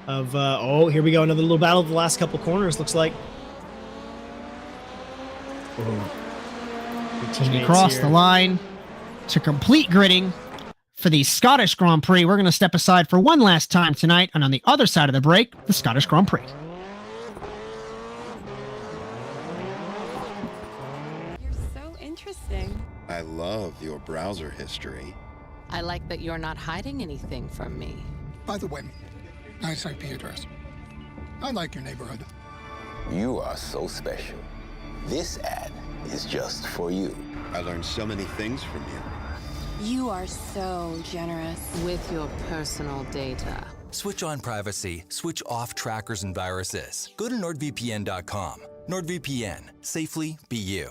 oh, here we go. Another little battle of the last couple corners, looks like. As we cross the line to complete gridding for the Scottish Grand Prix, we're going to step aside for one last time tonight, and on the other side of the break, the Scottish Grand Prix. I love your browser history. I like that you're not hiding anything from me. By the way, nice IP address. I like your neighborhood. You are so special. This ad is just for you. I learned so many things from you. You are so generous with your personal data. Switch on privacy, switch off trackers and viruses. Go to NordVPN.com. NordVPN, safely be you.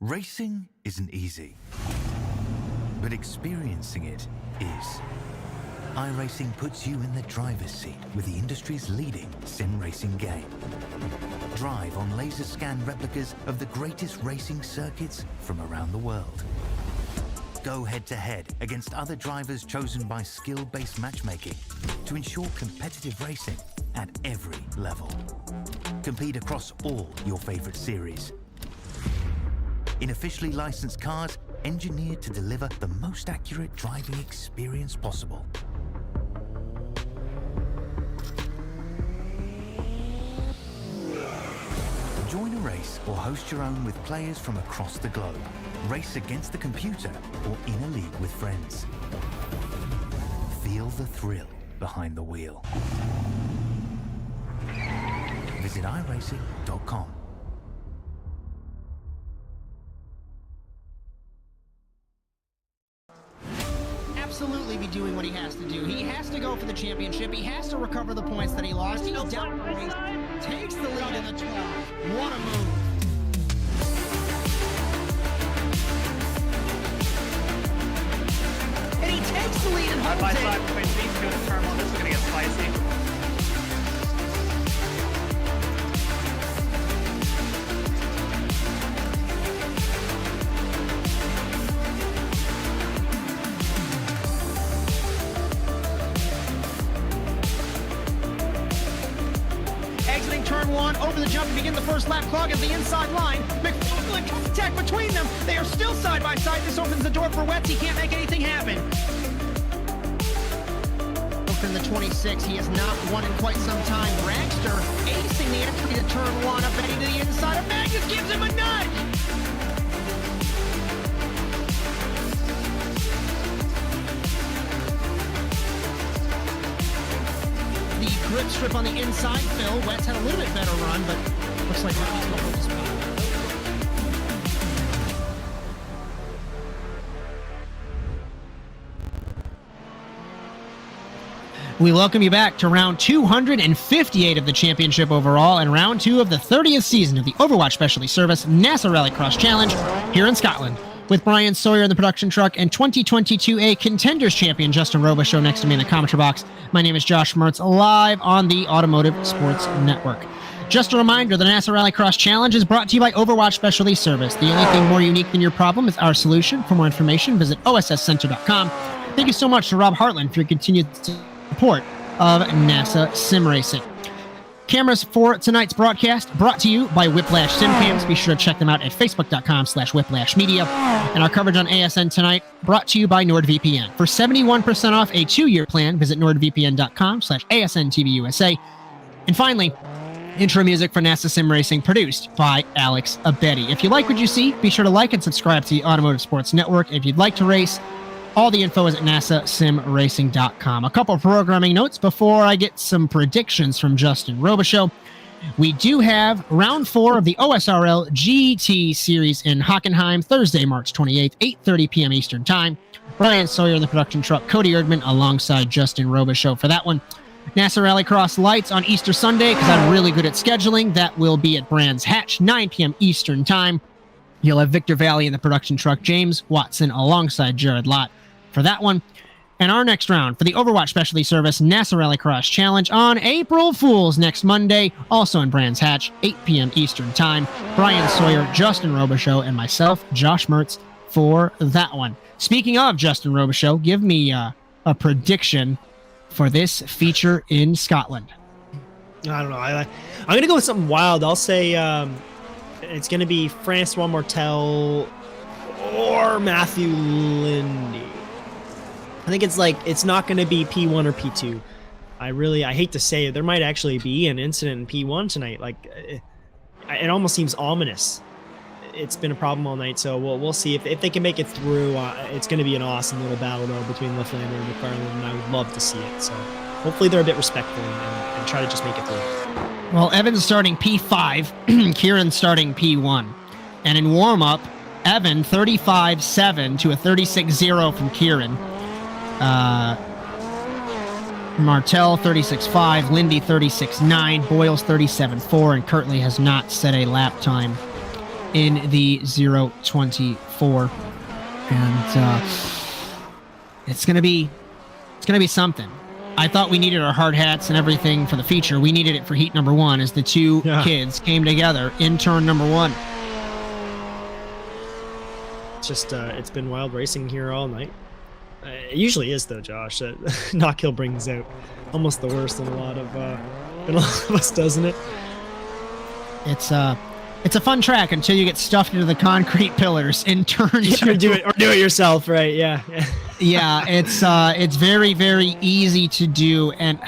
Racing isn't easy, but experiencing it is. iRacing puts you in the driver's seat with the industry's leading sim racing game. Drive on laser scan replicas of the greatest racing circuits from around the world. Go head-to-head against other drivers chosen by skill-based matchmaking to ensure competitive racing at every level. Compete across all your favorite series. In officially licensed cars, engineered to deliver the most accurate driving experience possible. Join a race or host your own with players from across the globe. Race against the computer or in a league with friends. Feel the thrill behind the wheel. Visit iRacing.com. Absolutely be doing what he has to do. He has to go for the championship. He has to recover the points that he lost. He's down the race, takes the lead in the 12. What a move. And he takes the lead and holds Side by it. side between these two in the terminal. This is going to get spicy. Turn one, over the jump to begin the first lap, clog at the inside line. McFarland contact between them. They are still side by side. This opens the door for Wetz. He can't make anything happen. From the 26, he has not won in quite some time. Dragster acing the entry to turn one, up Betty to the inside of Magnus, gives him a nudge. Grip strip on the inside, Phil. Wetz had a little bit better run, but looks like Rally's going to hold his speed. We welcome you back to round 258 of the championship overall and round 2 of the 30th season of the Overwatch Specialty Service NASA Rallycross Challenge here in Scotland. With Bryan, Sawyer in the production truck, and 2022A Contenders champion Justin Robichaud next to me in the commentary box. My name is Josh Mertz, live on the Automotive Sports Network. Just a reminder, the NASA Rallycross Challenge is brought to you by Overwatch Specialty Service. The only thing more unique than your problem is our solution. For more information, visit osscenter.com. Thank you so much to Rob Hartland for your continued support of NASA Sim Racing. Cameras for tonight's broadcast brought to you by Whiplash Simcams. Be sure to check them out at facebook.com/whiplashmedia. And our coverage on ASN tonight brought to you by NordVPN. For 71% off a 2-year plan, visit nordvpn.com/ASNTVUSA. And finally, intro music for NASA Sim Racing produced by Alex Abedi. If you like what you see, be sure to like and subscribe to the Automotive Sports Network. If you'd like to race, all the info is at nasasimracing.com. A couple of programming notes before I get some predictions from Justin Robichaud. We do have round 4 of the OSRL GT Series in Hockenheim, Thursday, March 28th, 8:30 p.m. Eastern Time. Bryan, Sawyer in the production truck, Cody Erdmann alongside Justin Robichaud for that one. NASA Rallycross Lights on Easter Sunday, because I'm really good at scheduling. That will be at Brands Hatch, 9 p.m. Eastern Time. You'll have Victor Valley in the production truck, James Watson alongside Jared Lott for that one. And our next round for the Overwatch Specialty Service NASA Rallycross Challenge on April Fool's next Monday, also in Brands Hatch, 8 p.m. Eastern Time. Bryan, Sawyer, Justin Robichaud, and myself, Josh Mertz, for that one. Speaking of Justin Robichaud, give me a prediction for this feature in Scotland. I don't know. I'm going to go with something wild. I'll say it's going to be Francois Martel or Matthew Lindy. I think it's not going to be P1 or P2. I hate to say it. There might actually be an incident in P1 tonight. It almost seems ominous. It's been a problem all night, so we'll see if they can make it through. It's going to be an awesome little battle though between Leflander and McFarland, and I would love to see it. So hopefully they're a bit respectful and try to just make it through. Well, Evan's starting P5, Kieran's starting P1, and in warm-up, Evan 35-7 to a 36-0 from Kieran. Martel 36-5, Lindy 36-9, Boyles 37-4, and Kirtley has not set a lap time in the 0:24, and it's gonna be something. I thought we needed our hard hats and everything for the feature. We needed it for heat number 1 as the two kids came together in turn number 1. It's just it's been wild racing here all night. It usually is though, Josh. Knockhill brings out almost the worst in a lot of us, doesn't it? It's a fun track until you get stuffed into the concrete pillars in turn 2. Or do it yourself, right? Yeah. Yeah, it's very, very easy to do, and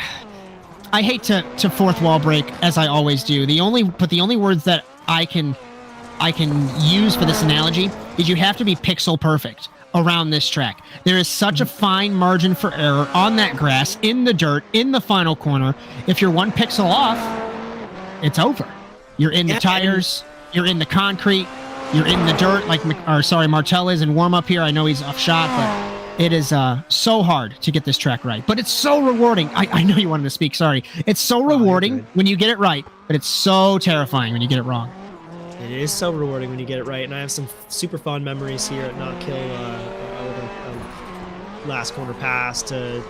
I hate to fourth wall break as I always do. The only words that I can use for this analogy is you have to be pixel perfect around this track. There is such a fine margin for error on that grass, in the dirt, in the final corner. If you're 1 pixel off, it's over. You're in the tires, you're in the concrete, you're in the dirt, Martel is in warm-up here. I know he's off shot, but it is so hard to get this track right. But it's so rewarding. I know you wanted to speak, sorry. It's so rewarding when you get it right, but it's so terrifying when you get it wrong. It is so rewarding when you get it right, and I have some super fond memories here at Knockhill with a last corner pass to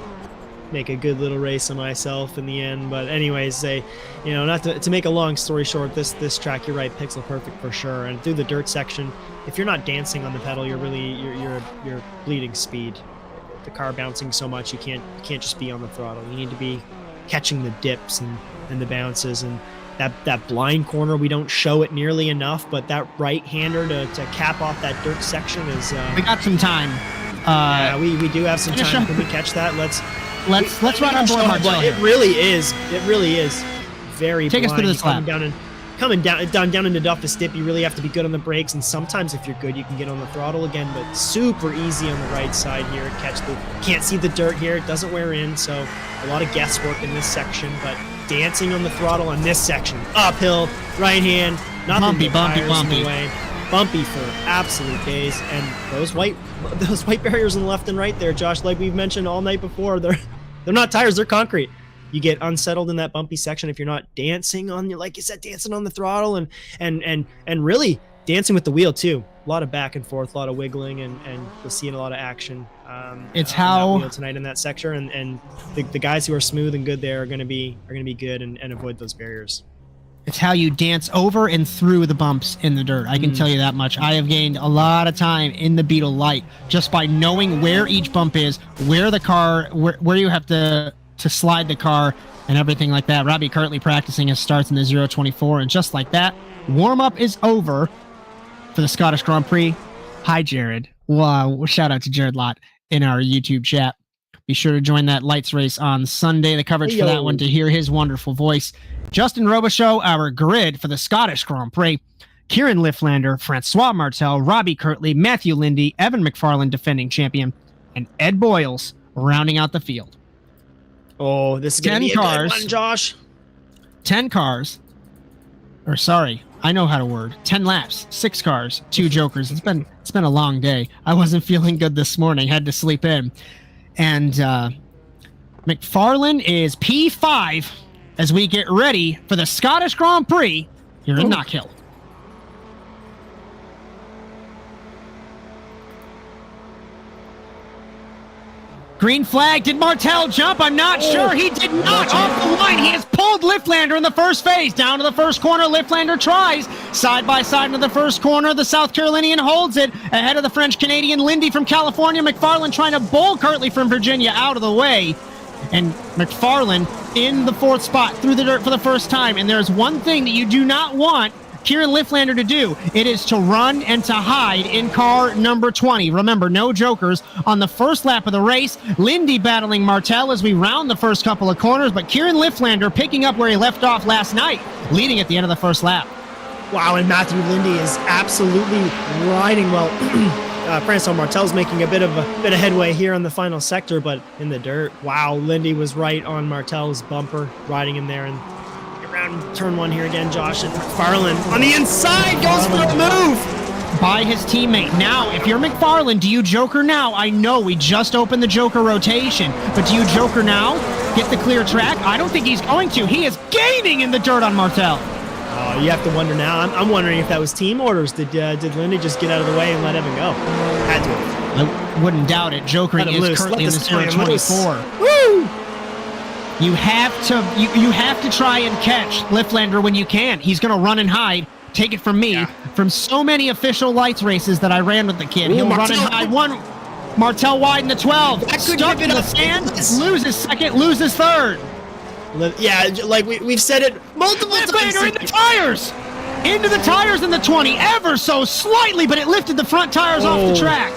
make a good little race of myself in the end. But anyways, not to make a long story short, this track, you're right, pixel perfect for sure. And through the dirt section, if you're not dancing on the pedal, you're bleeding speed. The car bouncing so much, you can't just be on the throttle. You need to be catching the dips and the bounces, and that blind corner, we don't show it nearly enough, but that right-hander to cap off that dirt section is we got some time. We do have some time. Can we catch that? Let's run on board Martel. It really is very take blind. us through this lap. Coming down into Duff the Stip, you really have to be good on the brakes, and sometimes if you're good, you can get on the throttle again, but super easy on the right side here. Can't see the dirt here, it doesn't wear in, so a lot of guesswork in this section, but dancing on the throttle on this section. Uphill, right hand, nothing bumpy in the way. Bumpy for absolute days, and those white barriers on the left and right there, Josh, like we've mentioned all night before, they're not tires, they're concrete. You get unsettled in that bumpy section if you're not dancing on, like you said, dancing on the throttle and really dancing with the wheel too. A lot of back and forth, a lot of wiggling, and you'll see a lot of action. It's how wheel tonight in that sector, and the guys who are smooth and good there are going to be good and avoid those barriers. It's how you dance over and through the bumps in the dirt. I can tell you that much. I have gained a lot of time in the Beetle Light just by knowing where each bump is, where the car, where you have to to slide the car and everything like that. Robbie currently practicing his starts in the 024, and just like that, warm-up is over for the Scottish Grand Prix. Hi, Jared. Wow, shout out to Jared Lott in our YouTube chat. Be sure to join that lights race on Sunday, the coverage for that one, to hear his wonderful voice. Justin Robichaud, our grid for the Scottish Grand Prix. Kieran Lifflander, Francois Martel, Robbie Kirtley, Matthew Lindy, Evan McFarland, defending champion, and Ed Boyles rounding out the field. Oh, this is going to be a good one, Josh. 10 cars. Or sorry, I know how to word. 10 laps, 6 cars, 2 jokers. It's been a long day. I wasn't feeling good this morning. Had to sleep in. And McFarland is P5 as we get ready for the Scottish Grand Prix here in Knockhill. Green flag. Did Martel jump? I'm not sure. He did not. Off the line. He has pulled Lifflander in the first phase. Down to the first corner. Lifflander tries. Side by side into the first corner. The South Carolinian holds it. Ahead of the French-Canadian Lindy from California. McFarland trying to bull Kirtley from Virginia out of the way. And McFarland in the 4th spot through the dirt for the first time. And there's one thing that you do not want Kieran Lifflander to do. It is to run and to hide in car number 20. Remember, no jokers on the first lap of the race. Lindy battling Martel as we round the first couple of corners, but Kieran Lifflander picking up where he left off last night, leading at the end of the first lap. Wow, and Matthew Lindy is absolutely riding well. Francois Martel's making a bit of headway here on the final sector, but in the dirt, wow, Lindy was right on Martel's bumper, riding him there, and around turn 1 here again, Josh, and McFarland on the inside goes for the move by his teammate. Now, if you're McFarland, do you joker now? I know we just opened the joker rotation, but do you joker now? Get the clear track? I don't think he's going to. He is gaining in the dirt on Martel. Oh, you have to wonder now. I'm wondering if that was team orders. Did Lindy just get out of the way and let Evan go? Had to. I wouldn't doubt it. Jokering is currently in the 024. Woo! You have to try and catch Lifflander when you can. He's going to run and hide. Take it from me. From so many official lights races that I ran with the kid. He'll run and hide. Martel wide in the 12. Stuck in the sand. Loses second. Loses third. Yeah, like we've said it multiple times. Lifflander in the tires. Into the tires in the 20. Ever so slightly, but it lifted the front tires off the track.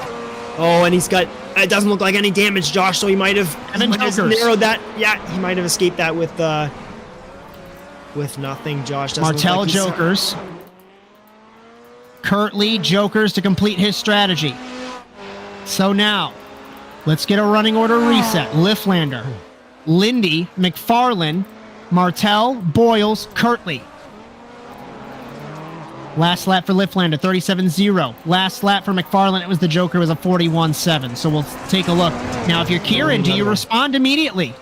Oh, and he's got, it doesn't look like any damage, Josh, so he might have narrowed that. Yeah, he might have escaped that with nothing, Josh. Doesn't Martel like jokers. Kirtley jokers to complete his strategy. So now, let's get a running order reset. Lifflander, Lindy, McFarland, Martel, Boyles, Kirtley. Last lap for Lifflander, 37.0. Last lap for McFarland, it was the Joker, was a 41.7. So we'll take a look. Now, if you're Kieran, do you respond immediately?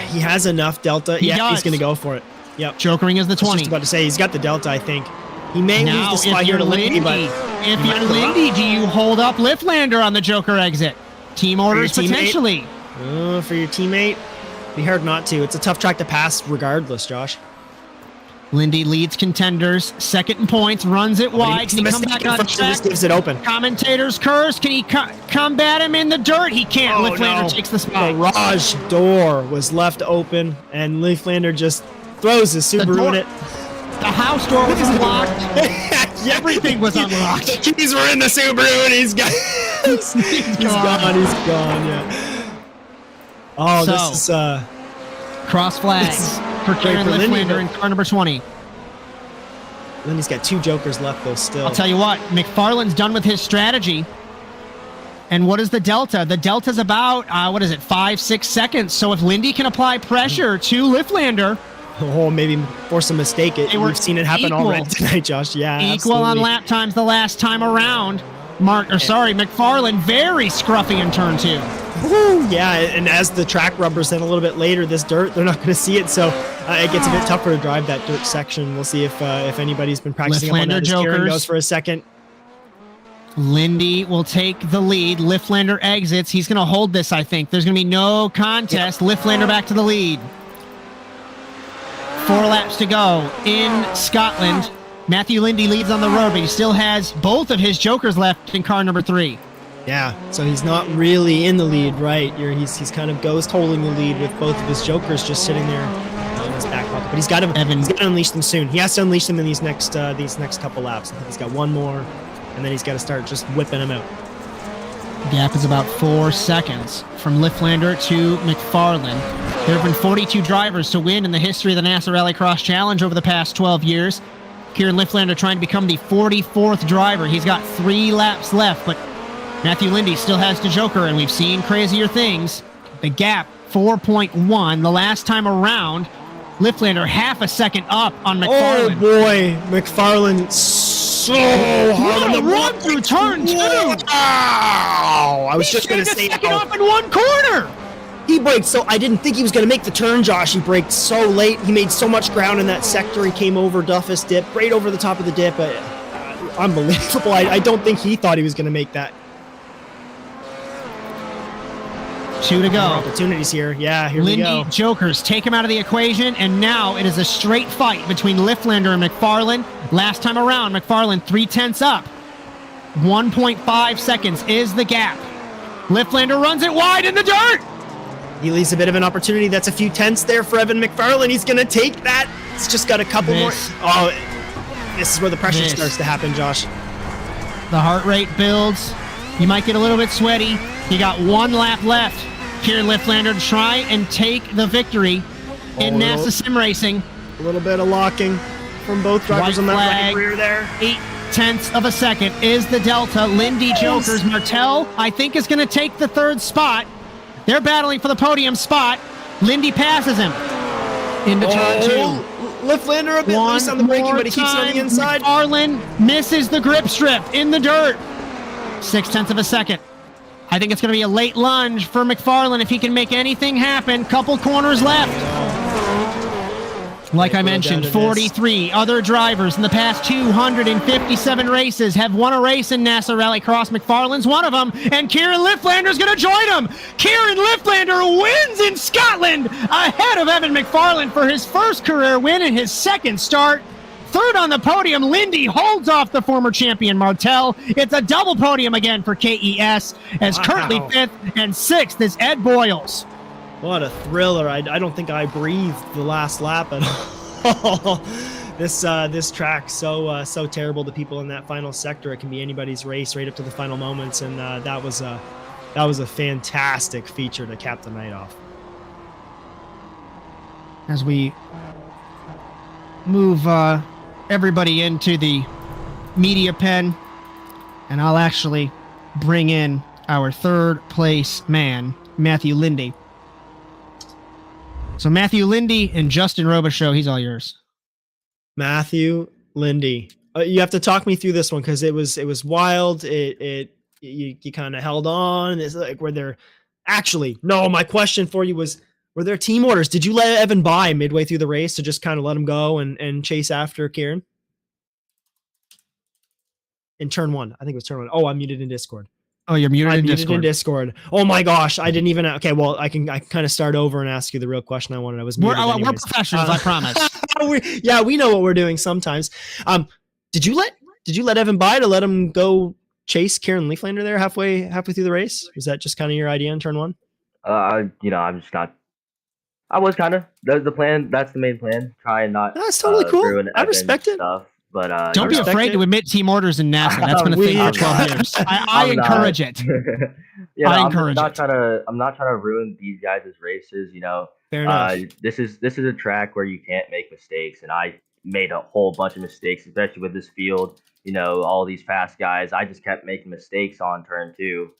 He has enough delta. He's going to go for it. Yep. Jokering is the 20. I was just about to say, he's got the delta, I think. He may lose the spot here to Lindy, but if you're Lindy, do you hold up Lifflander on the Joker exit? Team orders potentially. For your teammate, be hard not to. It's a tough track to pass regardless, Josh. Lindy leads contenders, second in points, runs it wide. Can he come back on track? Just gives it open. Commentators curse. Can he combat him in the dirt? He can't. Lifflander takes the spot. Garage door was left open, and Lifflander just throws his Subaru in it. The house door was unlocked. Everything was unlocked. The keys were in the Subaru, and he's gone. He's gone. Yeah. Oh, so, this is cross flags for Kieran Lifflander in car number 20. Lindy's got 2 jokers left, though, still. I'll tell you what, McFarland's done with his strategy. And what is the delta? The delta's about, 5-6 seconds. So if Lindy can apply pressure to Lifflander. Oh, maybe force a mistake. We've seen it happen already tonight, Josh. Yeah, equal on lap times the last time around. McFarland very scruffy in turn 2. Woo, yeah, and as the track rubbers in a little bit later, this dirt, they're not going to see it, so it gets a bit tougher to drive that dirt section. We'll see if anybody's been practicing up on that. Kieran goes for a second. Lindy will take the lead. Lifflander exits. He's going to hold this, I think. There's going to be no contest. Yep. Lifflander back to the lead. 4 laps to go in Scotland. Matthew Lindy leads on the road, but he still has both of his jokers left in car number 3. Yeah, so he's not really in the lead, right? He's kind of ghost holding the lead with both of his jokers just sitting there in his back pocket. But he's got to unleash them soon. He has to unleash them in these next couple laps. I think he's got one more, and then he's got to start just whipping them out. Gap is about 4 seconds from Liftlander to McFarlane. There have been 42 drivers to win in the history of the NASA Rallycross Challenge over the past 12 years. Kieran Liftlander trying to become the 44th driver. He's got 3 laps left, but Matthew Lindy still has the joker, and we've seen crazier things. The gap, 4.1. The last time around, Liftlander half a second up on McFarlane. Oh boy, McFarlane so hard on the run through turn 2. Wow! I was just going to say second off in one corner. He braked so I didn't think he was going to make the turn, Josh. He braked so late. He made so much ground in that sector. He came over Duffus dip, right over the top of the dip. Unbelievable. I don't think he thought he was going to make that. 2 to go. Opportunities here. Yeah, here Lindy, we go. jokers take him out of the equation, and now it is a straight fight between Liftlander and McFarlane. Last time around, McFarlane 3/10 up. 1.5 seconds is the gap. Liftlander runs it wide in the dirt. He leaves a bit of an opportunity. That's a few tenths there for Evan McFarlane. He's going to take that. It's just got a couple more. Oh, this is where the pressure starts to happen, Josh. The heart rate builds. You might get a little bit sweaty. You got 1 lap left. Kieran Liftlander to try and take the victory in NASA Sim Racing. A little bit of locking from both drivers on that right rear there. 0.8 of a second is the delta. Lindy jokers. Martel, I think, is going to take the 3rd spot. They're battling for the podium spot. Lindy passes him into turn 2. Liftlander a bit loose on the braking, but he keeps it on the inside. McFarlane misses the grip strip in the dirt. 0.6 of a second. I think it's going to be a late lunge for McFarlane if he can make anything happen. Couple corners left. Like I mentioned, 43 other drivers in the past 257 races have won a race in NASA Rallycross. McFarlane's one of them, and Kieran Liftlander's going to join him. Kieran Liftlander wins in Scotland ahead of Evan McFarlane for his first career win in his 2nd start. 3rd on the podium, Lindy holds off the former champion Martel. It's a double podium again for KES, as currently 5th and 6th is Ed Boyles. What a thriller. I don't think I breathed the last lap at all. This track so terrible to people in that final sector. It can be anybody's race right up to the final moments, and that was a fantastic feature to cap the night off. As we move everybody into the media pen, and I'll actually bring in our 3rd place man, Matthew Lindy. So Matthew Lindy and Justin Robichaud, he's all yours. Matthew Lindy. You have to talk me through this one because it was wild. You kind of held on. It's like my question for you was, were there team orders? Did you let Evan by midway through the race to just kind of let him go and chase after Kieran? In turn 1. I think it was turn 1. Oh, I'm muted in Discord. Oh, you're muted in Discord. Oh my gosh, I didn't even. Okay, well, I can kind of start over and ask you the real question I wanted. I was muted. We're professionals, I promise. we know what we're doing sometimes. Did you let Evan by to let him go chase Kieran Liftlander there halfway through the race? Was that just kind of your idea in turn 1? I'm just not. I was kind of the plan. That's the main plan. Try and not. That's totally cool. I respect it. Stuff. But don't be afraid to admit team orders in NASA. That's been a thing for 12 years. I encourage it. I'm not trying to ruin these guys' races. Fair enough. This is a track where you can't make mistakes, and I made a whole bunch of mistakes, especially with this field. All these fast guys. I just kept making mistakes on turn 2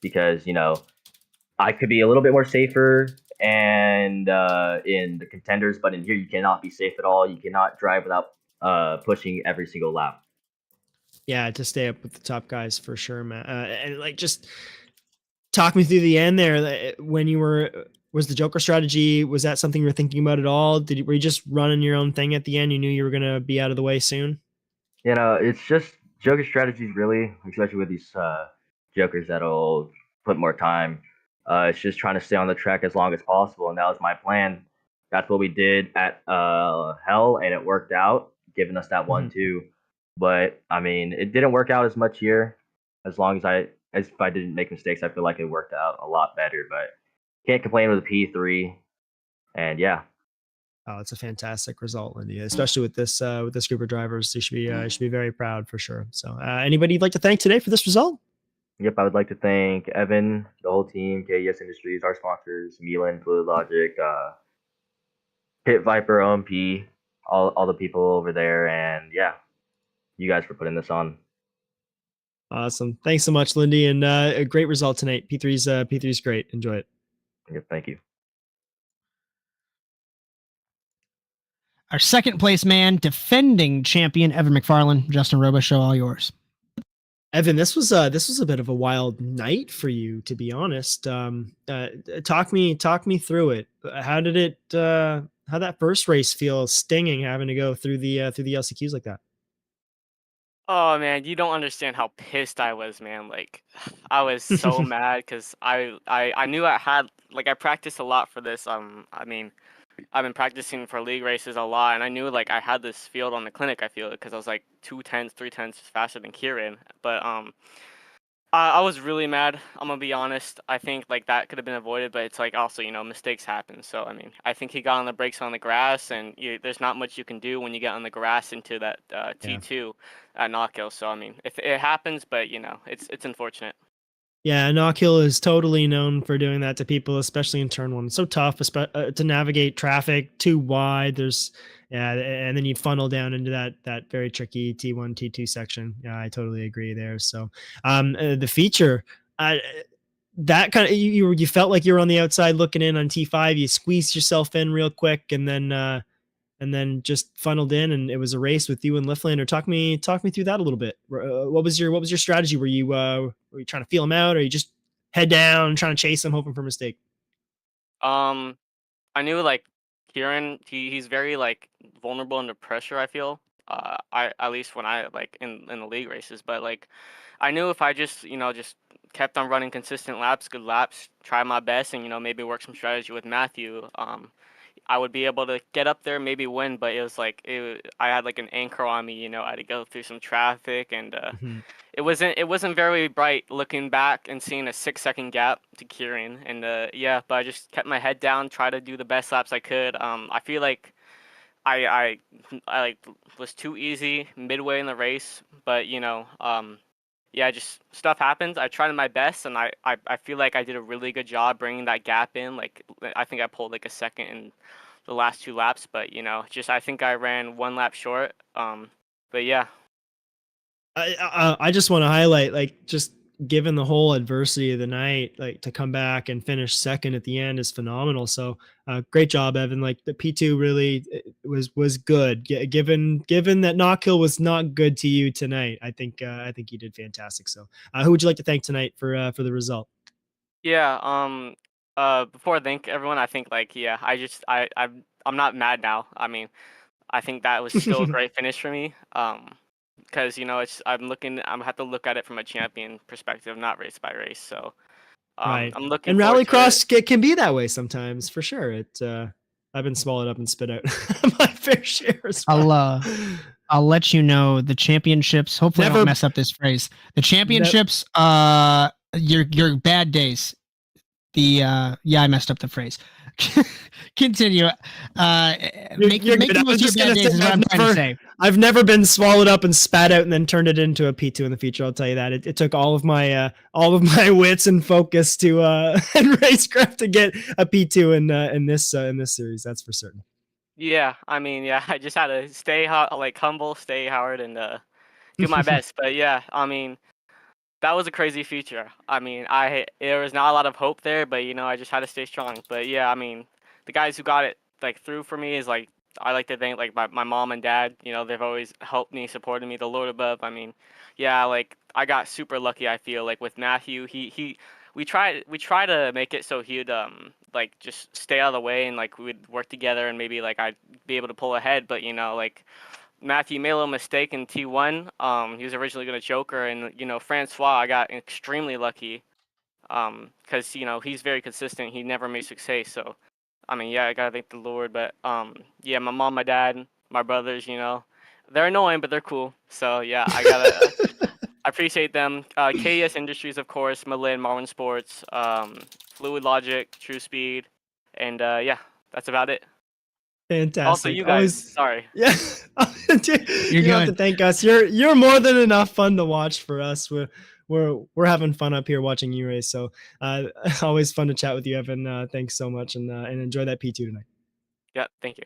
because I could be a little bit more safer and in the contenders, but in here you cannot be safe at all. You cannot drive without pushing every single lap. Yeah, to stay up with the top guys for sure, man. And just talk me through the end there. When was the Joker strategy? Was that something you were thinking about at all? Were you just running your own thing at the end? You knew you were going to be out of the way soon. It's just Joker strategies, really, especially with these Jokers that'll put more time. It's just trying to stay on the track as long as possible, and that was my plan. That's what we did at Hell, and it worked out, giving us that 1-2. But I mean, it didn't work out as much here. As long as I as if I didn't make mistakes, I feel like it worked out a lot better. But can't complain with a P3. And yeah. Oh, it's a fantastic result, Lindy, especially with this group of drivers. You should be very proud for sure. So, anybody you'd like to thank today for this result? Yep, I would like to thank Evan, the whole team, KES Industries, our sponsors, Milan, Fluid Logic, Pit Viper, OMP, all the people over there, and yeah, you guys for putting this on. Awesome. Thanks so much, Lindy, and a great result tonight. P3's great. Enjoy it. Yep, thank you. Our second place man, defending champion Evan McFarland. Justin Robichaud, all yours. Evan, this was a bit of a wild night for you, to be honest. Talk me through it. How did that first race feel stinging, having to go through the LCQs like that? Oh man, you don't understand how pissed I was, man. Like, I was so mad because I knew I had, like, I practiced a lot for this. I mean, I've been practicing for league races a lot, and I knew like I had this field on the clinic. I feel it because I was like 2/10, 3/10 faster than Kieran. But I was really mad. I'm gonna be honest. I think like that could have been avoided, but it's like also mistakes happen. So I mean, I think he got on the brakes on the grass, and there's not much you can do when you get on the grass into that T2 at Knockhill. So I mean, if it happens, but it's unfortunate. Yeah, Knockhill is totally known for doing that to people, especially in turn one. It's so tough to navigate traffic, too wide. And then you funnel down into that very tricky T1, T2 section. Yeah, I totally agree there. So, the feature, that kind of you felt like you were on the outside looking in on T5. You squeezed yourself in real quick, and then just funneled in, and it was a race with you and Liftlander. Talk me through that a little bit. What was your strategy? Were you trying to feel him out, or you just head down trying to chase him, hoping for a mistake? I knew like Kieran, he's very like vulnerable under pressure. I feel. I at least when I like in the league races, but like I knew if I just just kept on running consistent laps, good laps, try my best, and maybe work some strategy with Matthew. I would be able to get up there, maybe win, but it was like I had like an anchor on me. I had to go through some traffic, and it wasn't very bright looking back and seeing a 6-second gap to Kieran. And yeah, but I just kept my head down, tried to do the best laps I could. I feel like I like was too easy midway in the race, but yeah, just stuff happens. I tried my best, and I feel like I did a really good job bringing that gap in. Like, I think I pulled like a second in the last 2 laps, but just I think I ran 1 lap short. But yeah. I just want to highlight, like, just given the whole adversity of the night, like to come back and finish second at the end is phenomenal. So great job, Evan. Like the P2 really was good. Given that Knockhill was not good to you tonight, I think you did fantastic. So who would you like to thank tonight for the result? Yeah. Before I thank everyone, I think like yeah, I'm not mad now. I mean, I think that was still a great finish for me. Because I'm have to look at it from a champion perspective, not race by race. So right. I'm looking. And Rallycross can be that way sometimes, for sure. I've been swallowed up and spit out my fair share as well. I'll let you know the championships. Hopefully, I don't mess up this phrase. The championships, your bad days. I messed up the phrase. Continue. Making those your bad days is what I'm trying to say. I've never been swallowed up and spat out and then turned it into a P2 in the future. I'll tell you that. It took all of my wits and focus to and racecraft to get a P2 in this series. That's for certain. Yeah, I mean, yeah, I just had to stay humble, stay hard, and do my best. But yeah, I mean, that was a crazy feature. I mean, there was not a lot of hope there, but I just had to stay strong. But yeah, I mean, the guys who got it like through for me is like I like to thank like my mom and dad. They've always helped me, supported me. The Lord above. I mean, yeah, like I got super lucky. I feel like with Matthew, we try to make it so he'd like just stay out of the way and like we'd work together and maybe like I'd be able to pull ahead. But like Matthew made a little mistake in T1. He was originally going to Joker, and Francois, I got extremely lucky because he's very consistent. He never made success. So I mean, yeah, I gotta thank the Lord. But yeah, my mom, my dad, my brothers, they're annoying, but they're cool. So yeah, I gotta I appreciate them. KES Industries, of course, Malin, Marlin Sports, Fluid Logic, True Speed, and yeah, that's about it. Fantastic. Also, you guys. Sorry. Yeah. You don't have to thank us. You're more than enough fun to watch for us. We're having fun up here watching you race. So always fun to chat with you, Evan. Thanks so much, and enjoy that P2 tonight. Yeah, thank you.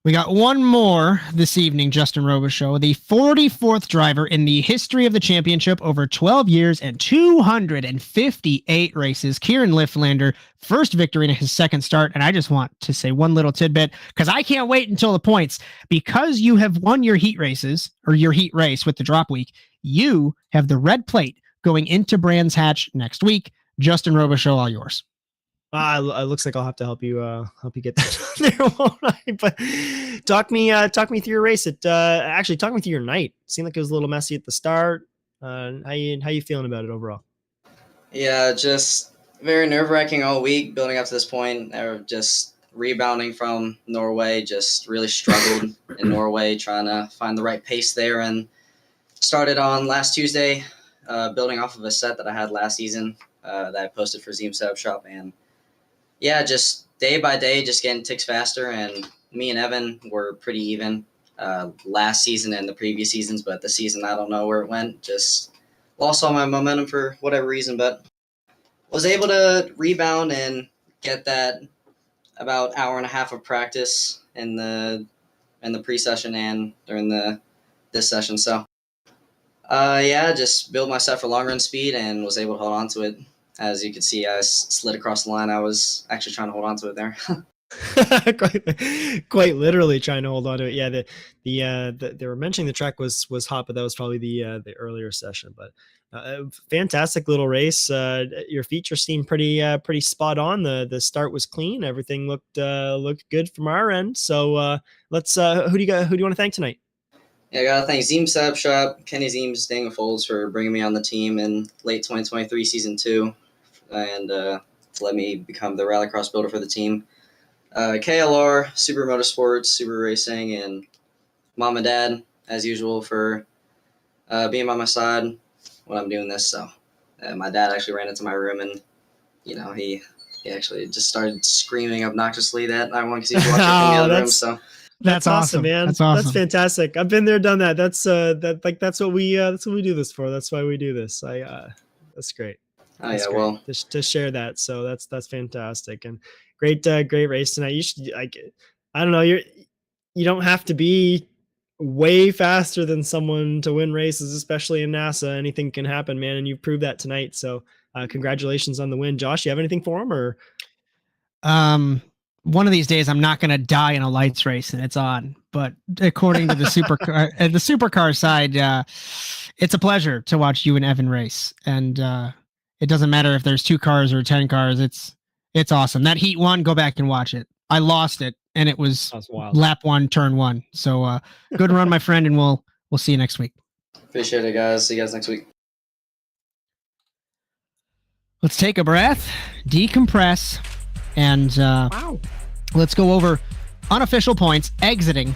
We got one more this evening, Justin Robichaud, the 44th driver in the history of the championship over 12 years and 258 races. Kieran Lifflander, first victory in his second start. And I just want to say one little tidbit, because I can't wait until the points. Because you have won your heat races, or your heat race with the drop week, you have the red plate going into Brands Hatch next week. Justin Robichaud, all yours. It looks like I'll have to help you get that there, won't I? But talk me through your race. Actually, talk me through your night. Seemed like it was a little messy at the start. How you feeling about it overall? Yeah, just very nerve-wracking all week building up to this point. Just rebounding from Norway, just really struggled in Norway, trying to find the right pace there, and started on last Tuesday, building off of a set that I had last season that I posted for Zeem Setup Shop, and yeah, just day by day, just getting ticks faster. And me and Evan were pretty even last season and the previous seasons, but this season, I don't know where it went. Just lost all my momentum for whatever reason, but was able to rebound and get that about hour and a half of practice in the pre-session and during this session. So yeah, just built my set for long run speed and was able to hold on to it. As you can see, I slid across the line. I was actually trying to hold on to it there. quite literally trying to hold on to it. Yeah, they were mentioning the track was hot, but that was probably the earlier session. But fantastic little race. Your features seemed pretty spot on. The start was clean. Everything looked good from our end. So let's who do you want to thank tonight? Yeah, I gotta thank Zeem Setup Shop, Kenny Zeems, Daniel Folds for bringing me on the team in late 2023 season 2. And to let me become the Rallycross builder for the team. KLR, Super Motorsports, Super Racing, and Mom and Dad, as usual, for being by my side when I'm doing this. So my dad actually ran into my room, and he actually just started screaming obnoxiously that I wanted to see watching from the other room. So that's awesome, man. That's awesome. That's fantastic. I've been there, done that. That's what we do this for. That's why we do this. That's great. Oh yeah, well, just to share that. So that's fantastic and great race tonight. You should I don't know, you don't have to be way faster than someone to win races, especially in NASA. Anything can happen, man, and you proved that tonight. So congratulations on the win. Josh, you have anything for him or? One of these days I'm not going to die in a lights race and it's on, but according to the supercar side, it's a pleasure to watch you and Evan race. And it doesn't matter if there's 2 cars or 10 cars. It's awesome. That heat 1, go back and watch it. I lost it and it was lap 1, turn 1. So good run, my friend. And we'll see you next week. Appreciate it, guys. See you guys next week. Let's take a breath, decompress, and let's go over unofficial points exiting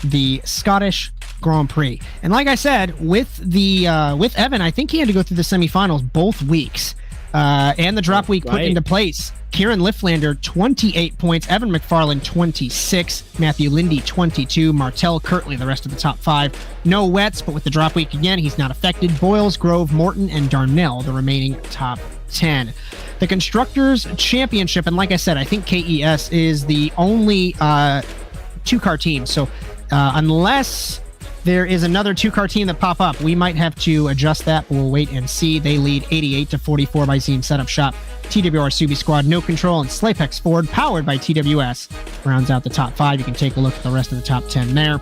the Scottish Grand Prix. And like I said, with Evan, I think he had to go through the semifinals both weeks. And the drop week put into place. Kieran Lifflander, 28 points. Evan McFarlane, 26. Matthew Lindy, 22. Martel Kirtley, the rest of the top 5. No wets, but with the drop week again, he's not affected. Boyles, Grove, Morton, and Darnell, the remaining top 10. The Constructors Championship, and like I said, I think KES is the only 2-car team. So unless there is another 2-car team that pop up, we might have to adjust that. We'll wait and see. They lead 88-44 by Zeem Setup Shop. TWR Subi Squad, No Control, and Slapex Ford, powered by TWS, rounds out the top 5. You can take a look at the rest of the top 10 there.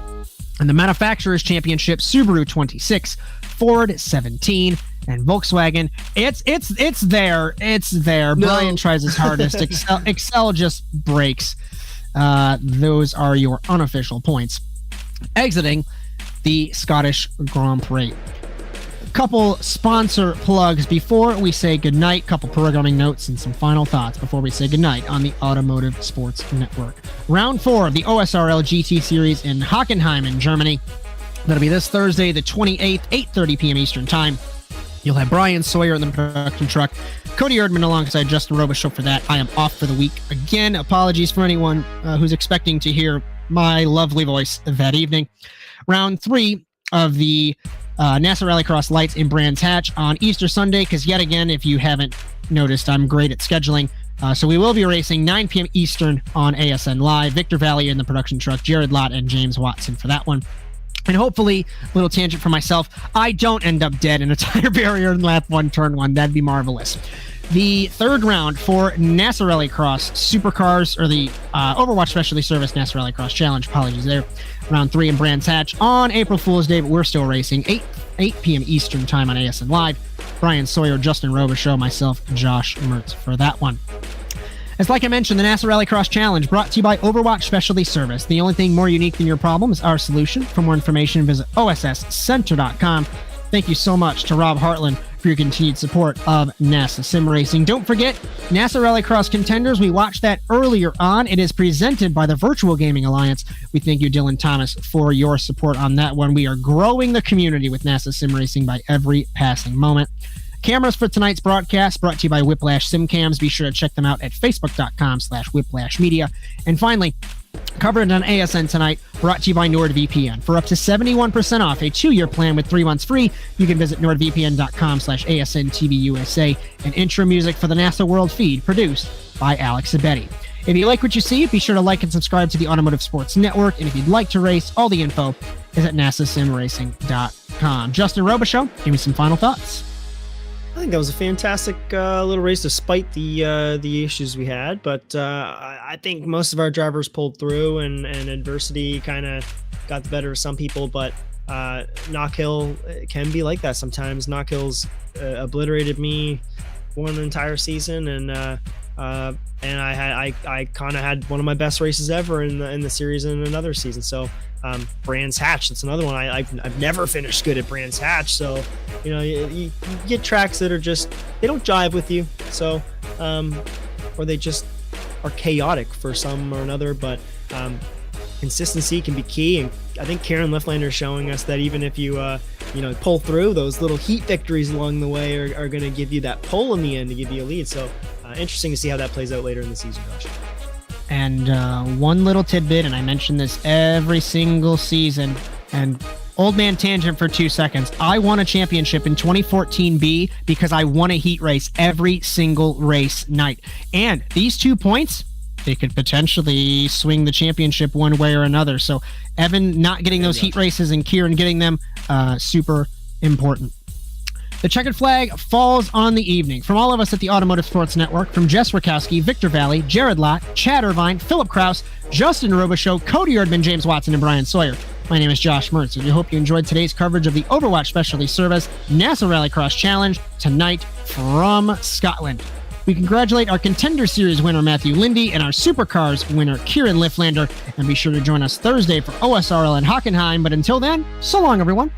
And the Manufacturers Championship, Subaru 26, Ford 17, and Volkswagen. It's there. It's there. No. Bryan tries his hardest. Excel just breaks. Those are your unofficial points. Exiting the Scottish Grand Prix. Couple sponsor plugs before we say goodnight, couple programming notes and some final thoughts before we say goodnight on the Automotive Sports Network. Round 4 of the OSRL GT Series in Hockenheim in Germany. That'll be this Thursday, the 28th, 8:30 p.m. Eastern Time. You'll have Bryan, Sawyer in the production truck, Cody Erdmann alongside Justin Robichaud for that. I am off for the week. Again, apologies for anyone who's expecting to hear my lovely voice that evening. Round 3 of the NASA Rallycross Lights in Brands Hatch on Easter Sunday, because yet again, if you haven't noticed, I'm great at scheduling. So we will be racing 9 p.m. Eastern on ASN Live. Victor Valley in the production truck, Jared Lott and James Watson for that one. And hopefully, little tangent for myself, I don't end up dead in a tire barrier in lap 1, turn 1. That'd be marvelous. The third round for NASA Rallycross Supercars, or the Overwatch Specialty Service NASA Rallycross Challenge, apologies there, round 3 in Brands Hatch on April Fool's Day, but we're still racing, 8 p.m. Eastern Time on ASN Live. Bryan, Sawyer, Justin Robichaud, myself, Josh Mertz for that one. As like I mentioned, the NASA Rallycross Challenge brought to you by Overwatch Specialty Service. The only thing more unique than your problem is our solution. For more information, visit osscenter.com. Thank you so much to Rob Hartland for your continued support of NASA Sim Racing. Don't forget, NASA Rallycross Contenders, we watched that earlier on. It is presented by the Virtual Gaming Alliance. We thank you, Dylan Thomas, for your support on that one. We are growing the community with NASA Sim Racing by every passing moment. Cameras for tonight's broadcast brought to you by Whiplash SimCams. Be sure to check them out at facebook.com/whiplashmedia. And finally, covered on ASN tonight, brought to you by NordVPN. For up to 71% off a 2-year plan with 3 months free, you can visit nordvpn.com/ASNTVUSA. And intro music for the NASA World feed produced by Alex Abetti. If you like what you see, be sure to like and subscribe to the Automotive Sports Network. And if you'd like to race, all the info is at nasasimracing.com. Justin Robichaud, give me some final thoughts. I think that was a fantastic little race despite the issues we had, but I think most of our drivers pulled through and adversity kind of got the better of some people, but Knockhill can be like that sometimes. Knockhill's obliterated me one entire season, and I kind of had one of my best races ever in the series in another season. So Brands Hatch, that's another one. I've never finished good at Brands Hatch, so you get tracks that are just, they don't jive with you, so or they just are chaotic for some or another, but consistency can be key. And I think Karen Lifflander is showing us that even if you pull through, those little heat victories along the way are going to give you that pull in the end to give you a lead. So interesting to see how that plays out later in the season, Josh. And one little tidbit, and I mention this every single season, and old man tangent for 2 seconds. I won a championship in 2014B because I won a heat race every single race night. And these 2 points, they could potentially swing the championship one way or another. So Evan not getting those heat races and Kieran getting them, super important. The checkered flag falls on the evening. From all of us at the Automotive Sports Network, from Jess Rakowski, Victor Valley, Jared Lott, Chad Irvine, Philip Kraus, Justin Robichaud, Cody Erdmann, James Watson, and Bryan Sawyer. My name is Josh Mertz, and we hope you enjoyed today's coverage of the Overwatch Specialty Service NASA Rallycross Challenge tonight from Scotland. We congratulate our Contender Series winner, Matthew Lindy, and our Supercars winner, Kieran Lifflander. And be sure to join us Thursday for OSRL in Hockenheim. But until then, so long, everyone.